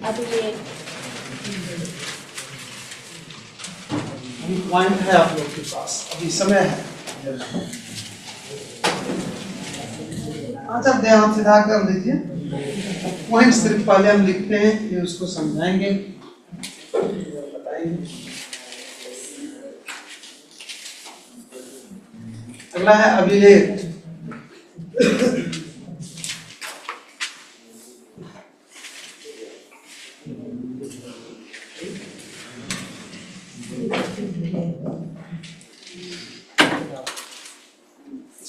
अभी पॉइंट है आप लोग के पास, अभी समय है। अच्छा, ध्यान सीधा कर लीजिए। पॉइंट सिर्फ पहले हम लिखते हैं, ये उसको समझाएंगे, बताएंगे। अगला है अभिलेख।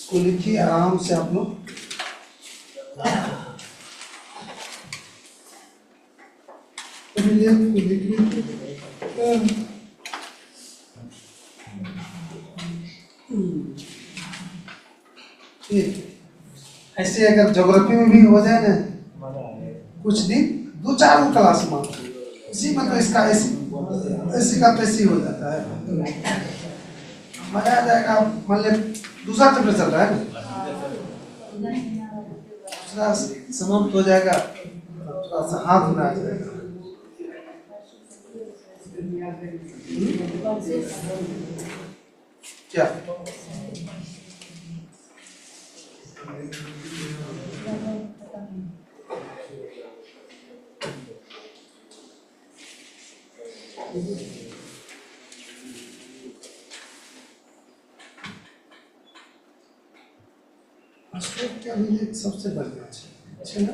इसको लिखिए आराम से आप लोग। ऐसे अगर ज्योग्राफी में भी हो जाए ना कुछ दिन, 2-4 क्लास में इसी में, तो इसका ऐसी का तैसी हो जाता है, मजा आ जाएगा। मान लिया दूसरा चैप्टर चल रहा है, दूसरा समाप्त हो जाएगा, थोड़ा सा हाथ में आ जाएगा। क्या अशोक का अभिलेख सबसे बढ़िया है ना।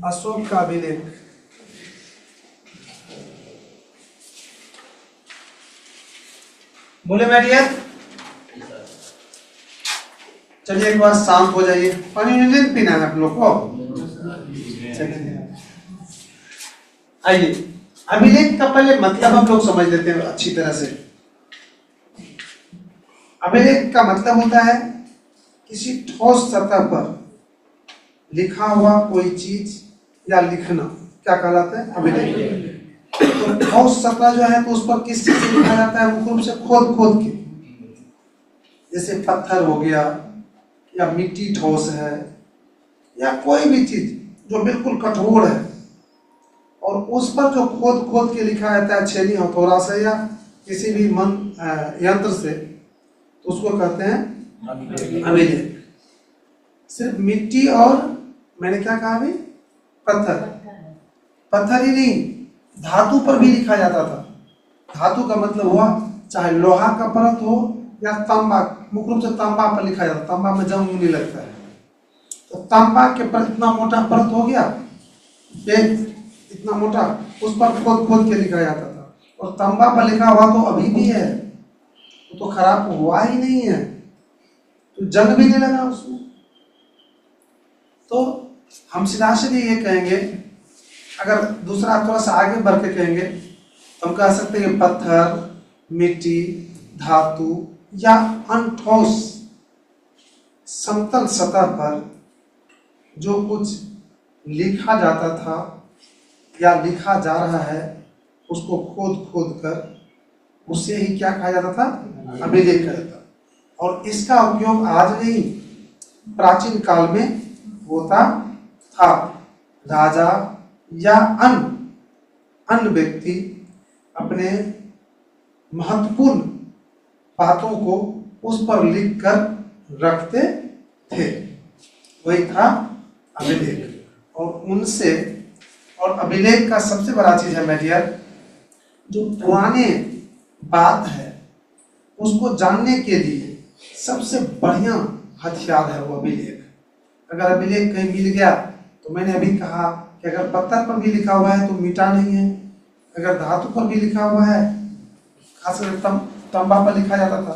अशोक का अभिलेख बोले बैठिए। चलिए एक बार शांत हो जाइए, पानी नहीं पीना है आप लोग को। आइए, अभिलेख का पहले मतलब हम लोग समझ लेते हैं अच्छी तरह से। अभिलेख का मतलब होता है किसी ठोस सतह पर लिखा हुआ कोई चीज या लिखना, क्या कहलाता है? अभिलेख। तो ठोस सतह जो है तो उस पर किस चीज से लिखा जाता है? मुख्य रूप से खोद खोद के, जैसे पत्थर हो गया या मिट्टी ठोस है या कोई भी चीज जो बिल्कुल कठोर है और उस पर जो खोद खोद के लिखा जाता है छेनी हथौड़ा से या किसी भी यंत्र से, तो उसको कहते हैं अभिलेख। सिर्फ मिट्टी और मैंने क्या कहा अभी? पत्थर ही नहीं, धातु पर भी लिखा जाता था। धातु का मतलब हुआ चाहे लोहा का परत हो या तांबा, मुख्य रूप से तांबा पर लिखा जाता, तांबा में जंग नहीं लगता है। तो तांबा के पर इतना मोटा परत हो गया, इतना मोटा, उस पर खोद खोद के लिखा जाता था। और तांबा पर लिखा हुआ तो अभी भी है, तो खराब हुआ ही नहीं है, तो जंग भी नहीं लगा उसमें। तो हम सीधा सीधे ये कहेंगे, अगर दूसरा थोड़ा सा आगे बढ़ के कहेंगे तो हम कह सकते हैं पत्थर, मिट्टी, धातु या अनठोस समतल सतह पर जो कुछ लिखा जाता था या लिखा जा रहा है, उसको खोद खोद कर उसे ही क्या कहा जाता था? अभिलेख कहा जाता। और इसका उपयोग आज नहीं, प्राचीन काल में होता था। राजा या अन्य व्यक्ति अपने महत्वपूर्ण बातों को उस पर लिख कर रखते थे, वही था अभिलेख। और उनसे, और अभिलेख का सबसे बड़ा चीज है मेडियर, जो पुराने बात है उसको जानने के लिए सबसे बढ़िया हथियार है वो अभिलेख। अगर अभिलेख कहीं मिल गया, तो मैंने अभी कहा कि अगर पत्थर पर भी लिखा हुआ है तो मिटा नहीं है, अगर धातु पर भी लिखा हुआ है, खासकर तांबा पर लिखा जाता था,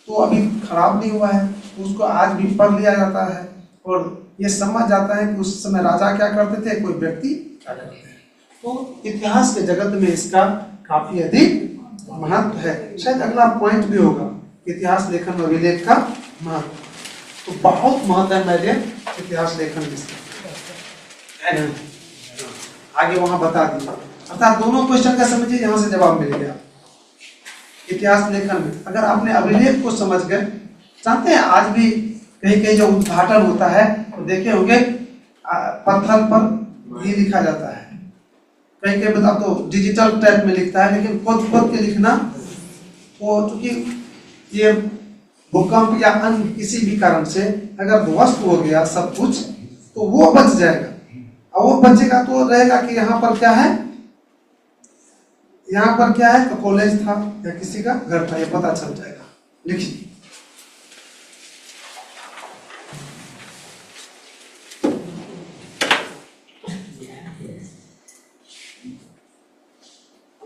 तो अभी खराब नहीं हुआ है, तो उसको आज भी पढ़ लिया जाता है और ये समझ जाता है कि उस समय राजा क्या करते थे, कोई व्यक्ति क्या करते हैं। तो इतिहास के जगत में इसका काफी अधिक महत्व है। शायद अगला पॉइंट भी होगा, इतिहास लेखन में अभिलेख का महत्व। तो बहुत महत्व है मेरे इतिहास लेखन में, आगे वहां बता दिया। अर्थात दोनों क्वेश्चन का समझिए, यहां से जवाब मिल गया। इतिहास लेखन में अगर आपने अभिलेख को समझ गए, जानते हैं आज भी कहीं कहीं जो उद्घाटन होता है तो देखे होंगे पत्थर पर ही लिखा जाता है, कहीं कहीं बता तो डिजिटल टाइप में लिखता है, लेकिन खोद खोद के लिखना, वो चूंकि ये भूकंप या अन्य किसी भी कारण से अगर ध्वस्त हो गया सब कुछ, तो वो बच जाएगा। और वो बचेगा तो रहेगा कि यहाँ पर क्या है, यहाँ पर क्या है, तो कॉलेज था या किसी का घर था, ये पता चल जाएगा। लिखिए,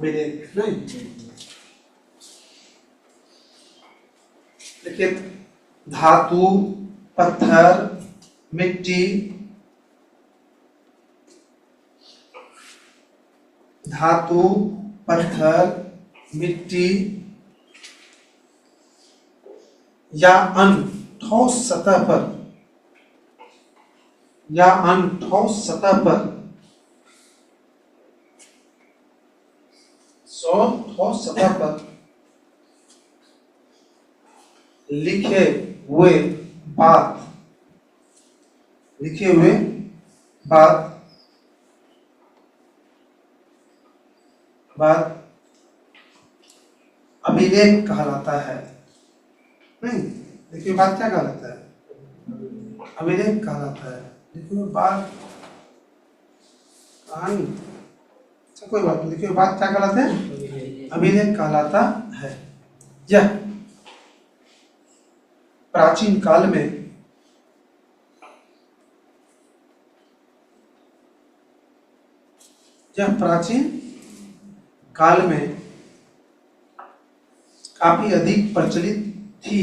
अभिलेख नहीं। देखिए धातु, पत्थर, मिट्टी, धातु, पत्थर, मिट्टी या अन्य ठोस सतह पर ठोस सतह पर लिखे हुए बात अभिलेख कहलाता है। नहीं, देखिए बात क्या कहलाता है? अभिलेख कहलाता है। देखिए बात कहानी, अच्छा कोई बात नहीं। देखिए बात क्या कहलाता है? अभिलेख कहलाता है। यह प्राचीन काल में काफी अधिक प्रचलित थी।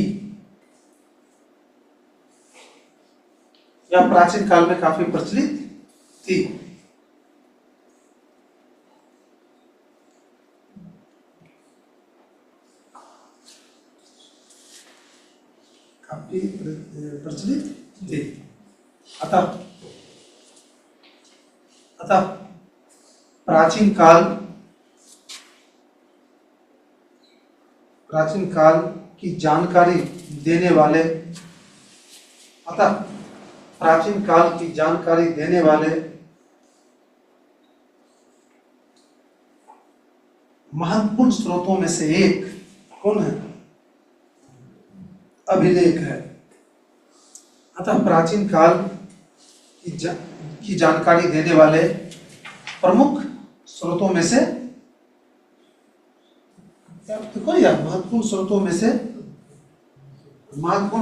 यह प्राचीन काल में काफी प्रचलित थी। काफी प्रचलित थी। अतः प्राचीन काल की जानकारी देने वाले महत्वपूर्ण स्रोतों में से एक कौन है? अभिलेख है। अतः प्राचीन काल की जानकारी देने वाले प्रमुख स्रोतों में से महत्वपूर्ण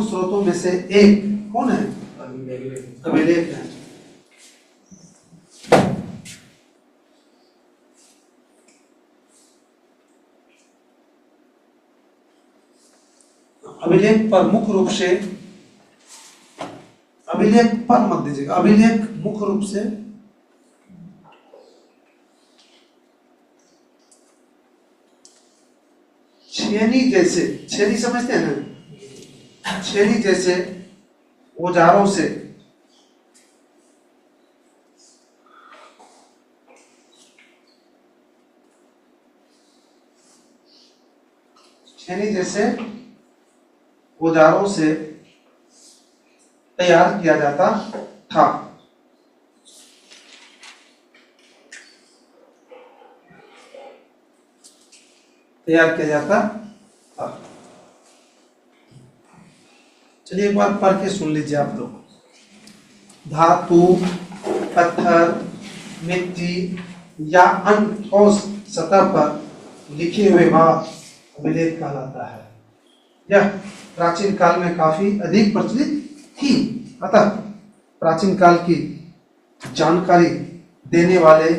स्रोतों में से एक कौन है? अभिलेख है। अभिलेख पर मुख्य रूप से छेनी समझते हैं ना? छेनी जैसे औजारों से तैयार किया जाता था। चलिए एक बार पढ़ के सुन लीजिए आप लोग। धातु, पत्थर, मिट्टी या अन्य ठोस सतह पर लिखे हुए बात अभिलेख कहलाता है। यह प्राचीन काल में काफी अधिक प्रचलित थी। अतः प्राचीन काल की जानकारी देने वाले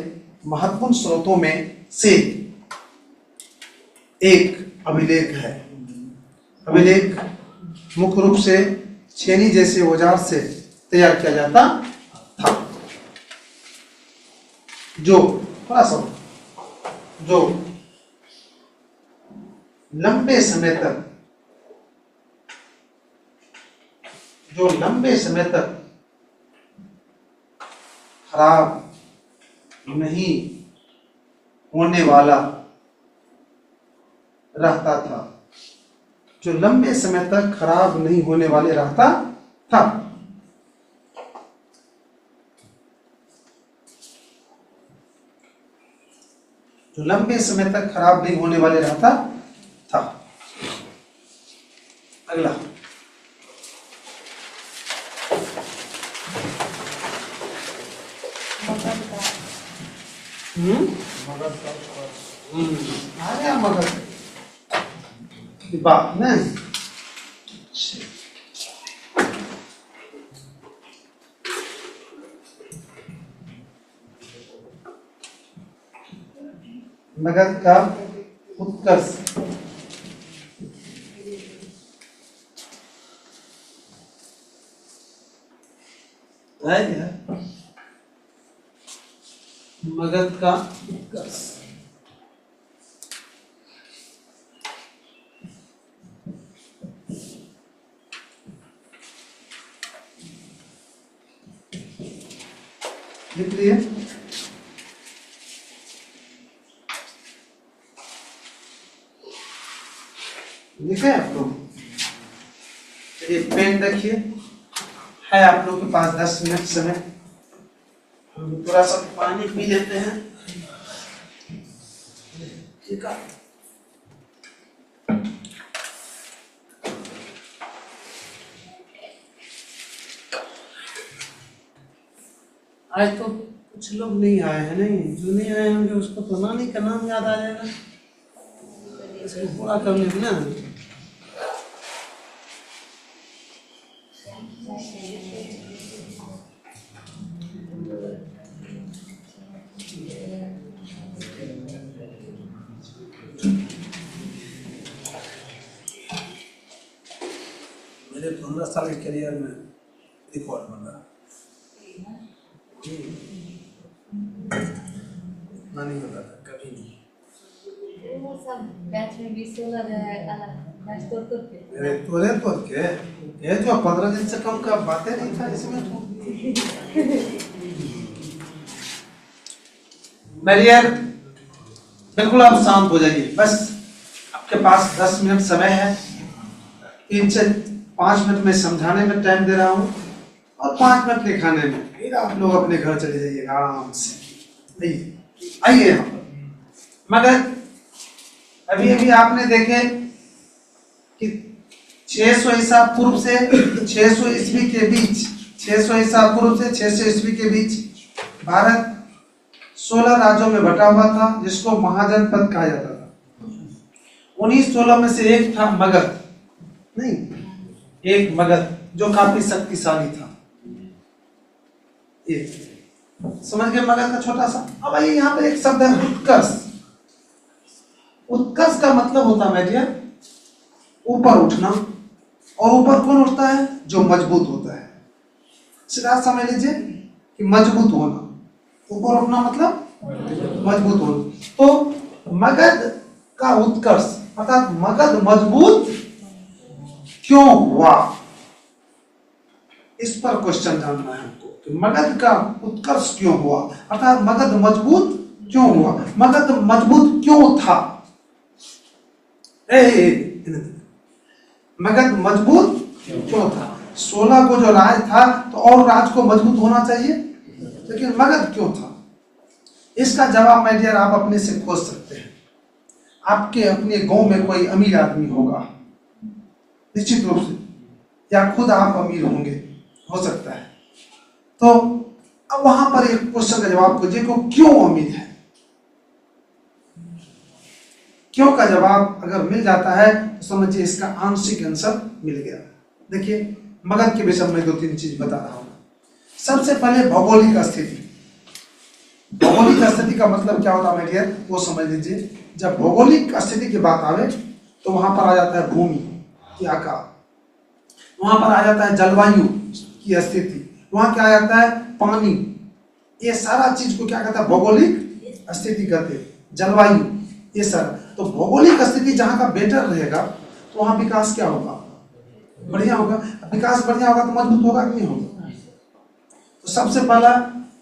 महत्वपूर्ण स्रोतों में से एक अभिलेख है। अभिलेख मुख्य रूप से छेनी जैसे औजार से तैयार किया जाता था, जो लंबे समय तक खराब नहीं होने वाला रहता था। जो लंबे समय तक खराब नहीं होने वाले रहता था। जो लंबे समय तक खराब नहीं होने वाले रहता था। अगला मगध की बात नहीं। मगध का उत्कर्ष। है क्या? मगध का उत्कर्ष। लिख लिए? लिखे आप लोग? चलिए पेन रखिए, है आप लोग के पास 10 मिनट समय। हम थोड़ा सा पानी पी लेते हैं। ठीक है, आज तो कुछ लोग नहीं आए हैं, नहीं जो नहीं आए होंगे उसको तो नानी का नाम याद आ जाएगा, इसको पूरा कर लेंगे ना। मेरे 15 साल के करियर में रिकॉर्ड बना। नानी होता था कभी नहीं। वो सब बैच में 20-16 बैच तोड़ के। अरे तोड़ के ये जो 15 दिन से कम का बातें नहीं था इसमें तो। मैरियर बिल्कुल आप शांत हो जाइए, बस आपके पास 10 मिनट समय है। 3 से 5 मिनट में समझाने में टाइम दे रहा हूँ और 5 मिनट लिखाने में, फिर आप लोग अपने घर चले जाइएगा आराम से। आइए यहाँ पर। मगर अभी अभी आपने देखे कि 600 ईसा पूर्व से 600 ईस्वी के बीच, 600 ईसा पूर्व से 600 ईस्वी के बीच भारत 16 राज्यों में बटा हुआ था, जिसको महाजनपद कहा जाता था। उन्हीं 16 में से एक था मगध, नहीं एक मगध जो काफी शक्तिशाली था। ये समझ गए मगध का छोटा सा। अब आइए यहाँ पे एक शब्द है उत्कर्ष। उत्कर्ष का मतलब होता है मेडिया ऊपर उठना, और ऊपर कौन उठता है? जो मजबूत होता है। सीधा समझ लीजिए कि मजबूत होना, ऊपर उठना मतलब मजबूत होना। तो मगध का उत्कर्ष अर्थात मगध मजबूत क्यों हुआ, इस पर क्वेश्चन जानना है हमको कि मगध का उत्कर्ष क्यों हुआ, अर्थात मगध मजबूत क्यों हुआ, मगध मजबूत क्यों था। मगध मजबूत क्यों था? 16 को जो राज था तो और राज को मजबूत होना चाहिए, लेकिन मगध क्यों था? इसका जवाब माय डियर आप अपने से खोज सकते हैं। आपके अपने गांव में कोई अमीर आदमी होगा निश्चित रूप से, या खुद आप अमीर होंगे, हो सकता है। तो अब वहां पर एक क्वेश्चन का जवाब खोजिए कि क्यों अमीर है। क्यों का जवाब अगर मिल जाता है तो समझिए इसका आंशिक आंसर मिल गया। देखिए मगध के विषय में 2-3 चीज बता रहा हूं। सबसे पहले भौगोलिक स्थिति। भौगोलिक स्थिति का मतलब क्या होता है मेरे डियर, वो समझ लीजिए। जब भौगोलिक स्थिति की बात आवे तो वहां पर आ जाता है भूमि की आकार, वहां पर आ जाता है जलवायु की स्थिति, वहां क्या आ जाता है पानी। ये सारा चीज को क्या कहता है? भौगोलिक स्थिति कहते हैं, जलवायु, ये सारा। तो भौगोलिक स्थिति जहां का बेटर रहेगा तो वहां विकास क्या होगा? बढ़िया होगा। विकास बढ़िया होगा तो मजबूत होगा कि नहीं होगा? तो सबसे पहला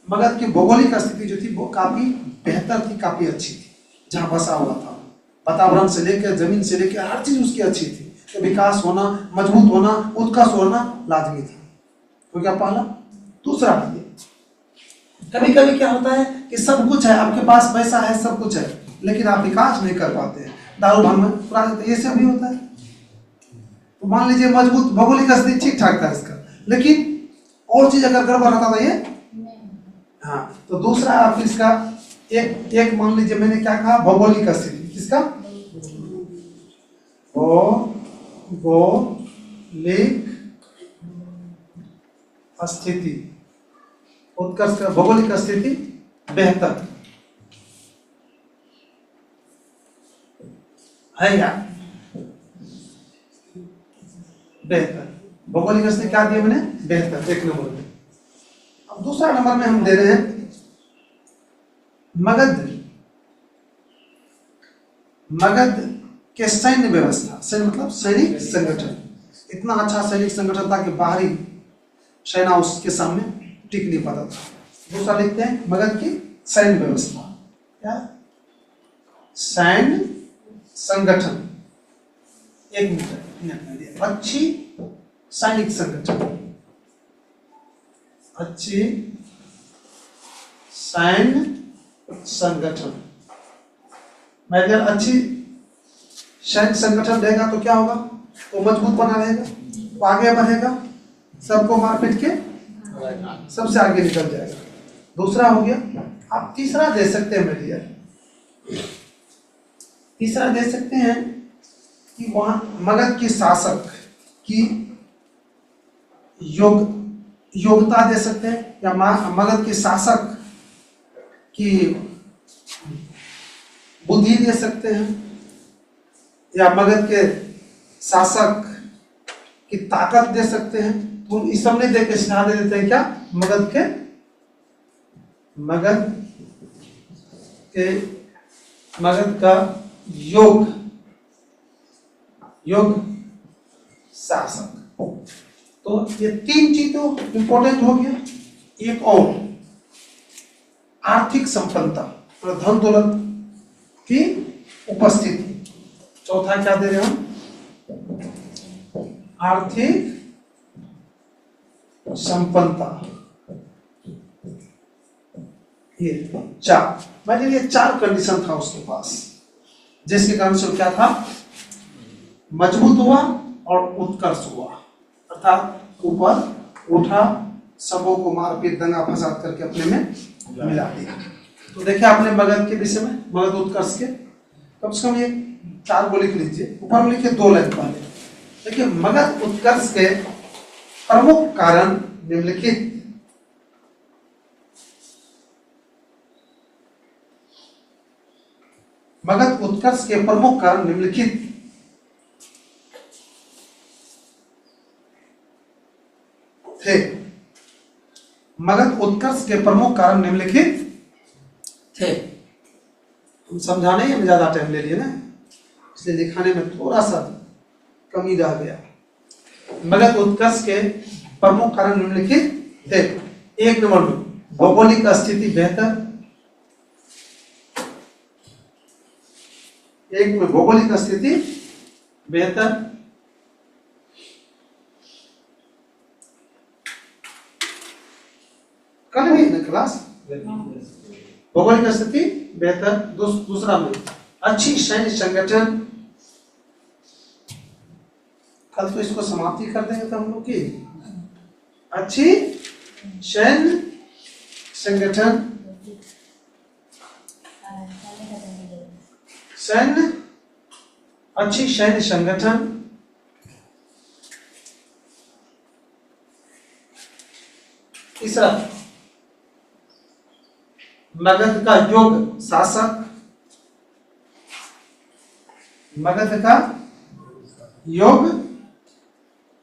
मगध की भौगोलिक स्थिति जो थी वो काफी बेहतर थी, काफी अच्छी थी। जहां बसा हुआ था, वातावरण से लेकर जमीन से लेकर हर चीज उसकी अच्छी थी। तो विकास होना, मजबूत होना, उत्कर्ष होना लाजमी था। तो क्या पहला। दूसरा, कभी कभी क्या होता है कि सब कुछ है, आपके पास पैसा है, सब कुछ है, लेकिन आप विकास नहीं कर पाते हैं, दारू भांग में पूरा, ये सब भी होता है। तो मान लीजिए मजबूत भौगोलिक स्थिति ठीक ठाक था इसका, लेकिन और चीज अगर गड़बड़ रहता था ये, हाँ। तो दूसरा आप इसका एक मान लीजिए मैंने क्या कहा? भौगोलिक स्थिति। किसका? भौगोलिक स्थिति। उत्कर्ष का भौगोलिक स्थिति बेहतर। है क्या? बेहतर। भौगोलिक स्थिति क्या दिया मैंने? बेहतर, 1 नंबर में। अब दूसरा नंबर में हम दे रहे हैं मगध। मगध के सैन्य व्यवस्था, सैन्य मतलब सैनिक संगठन, इतना अच्छा सैनिक संगठन था कि बाहरी सेना उसके सामने टिक नहीं पाता था। दूसरा लिखते हैं मगध की सैन्य व्यवस्था, क्या? सैन्य संगठन, 1 मिनट, अच्छी सैनिक संगठन, अच्छी सैन्य संगठन। मैं अगर अच्छी सैन्य संगठन रहेगा तो क्या होगा? वो मजबूत बना रहेगा, वो आगे बढ़ेगा, सबको मार पीट के सबसे आगे निकल जाएगा। दूसरा हो गया। आप तीसरा दे सकते हैं मेरे यार, तीसरा दे सकते हैं कि वहां मगध की शासक की योग्यता दे सकते हैं, या मगध के शासक की बुद्धि दे सकते हैं, या मगध के शासक की ताकत दे सकते हैं। तो इस सब नहीं दे के सीधा दे देते हैं क्या? मगध का योग शासक। तो ये 3 चीज तो इंपॉर्टेंट हो गया। एक और, आर्थिक संपन्नता, धन दौलत की उपस्थिति। चौथा क्या दे रहे हम? आर्थिक संपन्नता। ये 4, मेरे लिए 4 कंडीशन था उसके पास, जिसके कारण से क्या था? मजबूत हुआ और उत्कर्ष हुआ, अर्थात ऊपर उठा, सबों को मारपीट दंगा फसाद करके अपने में मिला दिया। तो देखिए आपने मगध के विषय में, मगध उत्कर्ष के कम से कम ये 4 को लिख लीजिए। ऊपर में लिखिए 2 लाइन पहले। देखिए मगध उत्कर्ष के प्रमुख कारण निम्नलिखित। मगध उत्कर्ष के प्रमुख कारण निम्नलिखित थे। मगध उत्कर्ष के प्रमुख कारण निम्नलिखित थे। हम समझाने में ज्यादा टाइम ले लिए ना, इसलिए दिखाने में थोड़ा सा कमी रह गया। मगध उत्कर्ष के प्रमुख कारण निम्नलिखित थे। 1 नंबर में भौगोलिक स्थिति बेहतर, 1 में भौगोलिक स्थिति बेहतर, कल भी ना क्लास, भौगोलिक स्थिति बेहतर। दूसरा में अच्छी सैन्य संगठन, कल तो इसको समाप्ति कर देंगे तो हम लोग की अच्छी सैन्य संगठन, अच्छी सैन्य संगठन। तीसरा मगध का योग शासक, मगध का योग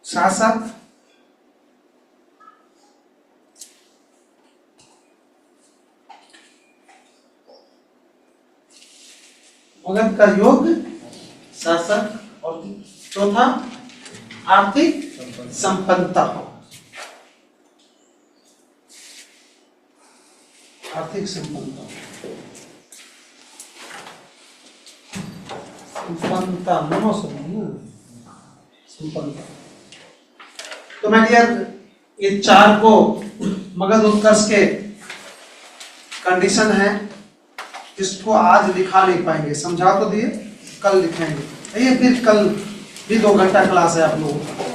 शासक। मगध का योग शासक। और चौथा आर्थिक संपन्नता, आर्थिक संपन्नता, संपन्नता मनो संपन्नता। तो मैं ये 4 को मगध उत्कर्ष के कंडीशन है, इसको आज लिखा नहीं पाएंगे, समझा तो दिए, कल लिखेंगे। ये फिर कल भी 2 घंटा क्लास है आप लोगों का।